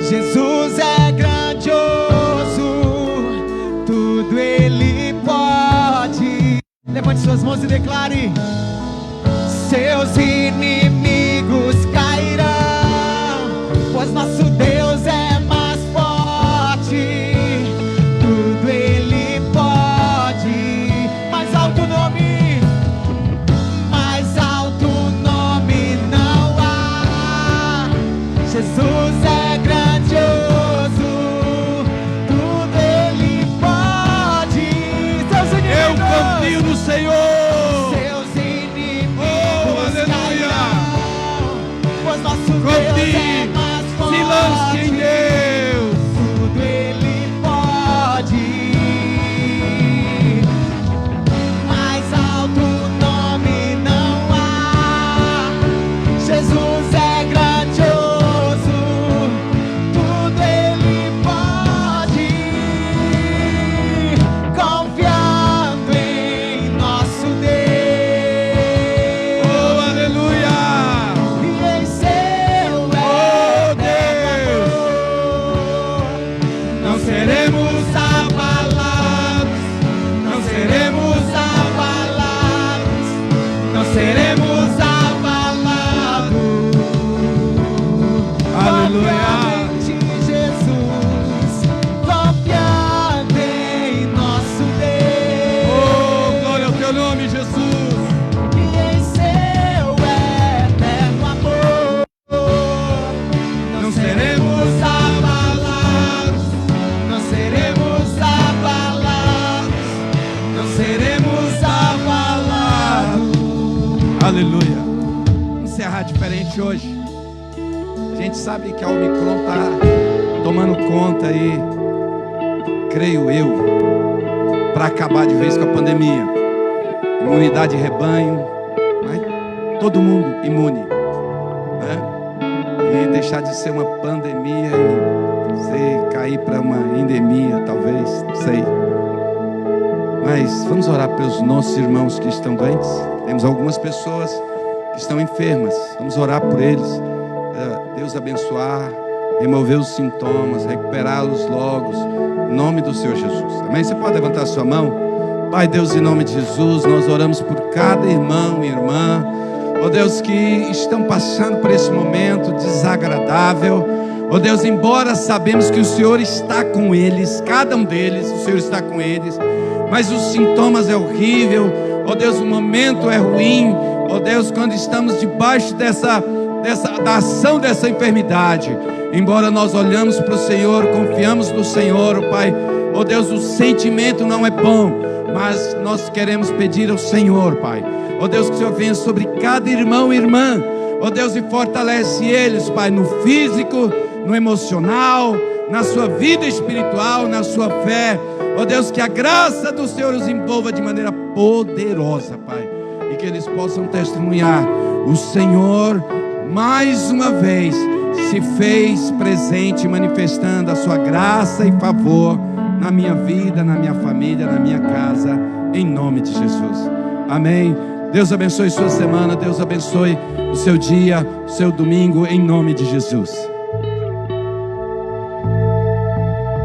Jesus é grandioso, tudo Ele pode. Levante suas mãos e declare: seus inimigos cairão, pois nosso Deus é mais forte. Tudo Ele pode. Mais alto nome, mais alto nome não há. Jesus é grandioso, tudo Ele pode. Seus Eu inimigos, confio no Senhor. seus inimigos Oh, aleluia. Aleluia. Vamos encerrar diferente hoje. A gente sabe que a Omicron está tomando conta aí, creio eu, para acabar de vez com a pandemia. Imunidade de rebanho, mas todo mundo imune, né? E deixar de ser uma pandemia e cair para uma endemia, talvez, não sei. Mas vamos orar pelos nossos irmãos que estão doentes. Temos algumas pessoas que estão enfermas. Vamos orar por eles. Deus abençoar, remover os sintomas, recuperá-los logo, em nome do Senhor Jesus. Amém? Você pode levantar a sua mão? Pai Deus, em nome de Jesus, nós oramos por cada irmão e irmã, ó Deus, que estão passando por esse momento desagradável. Ó Deus, embora sabemos que o Senhor está com eles, cada um deles, o Senhor está com eles, mas os sintomas é horrível. Ó Deus, o momento é ruim. Ó Deus, quando estamos debaixo da ação dessa enfermidade, embora nós olhamos para o Senhor, confiamos no Senhor, ó Pai, ó Deus, o sentimento não é bom, mas nós queremos pedir ao Senhor, Pai, ó Deus, que o Senhor venha sobre cada irmão e irmã, ó Deus, e fortalece eles, Pai, no físico, no emocional, na sua vida espiritual, na sua fé, ó Deus, que a graça do Senhor os envolva de maneira poderosa, Pai, e que eles possam testemunhar o Senhor mais uma vez se fez presente, manifestando a sua graça e favor na minha vida, na minha família, na minha casa, em nome de Jesus. Amém. Deus abençoe sua semana, Deus abençoe o seu dia, o seu domingo, em nome de Jesus.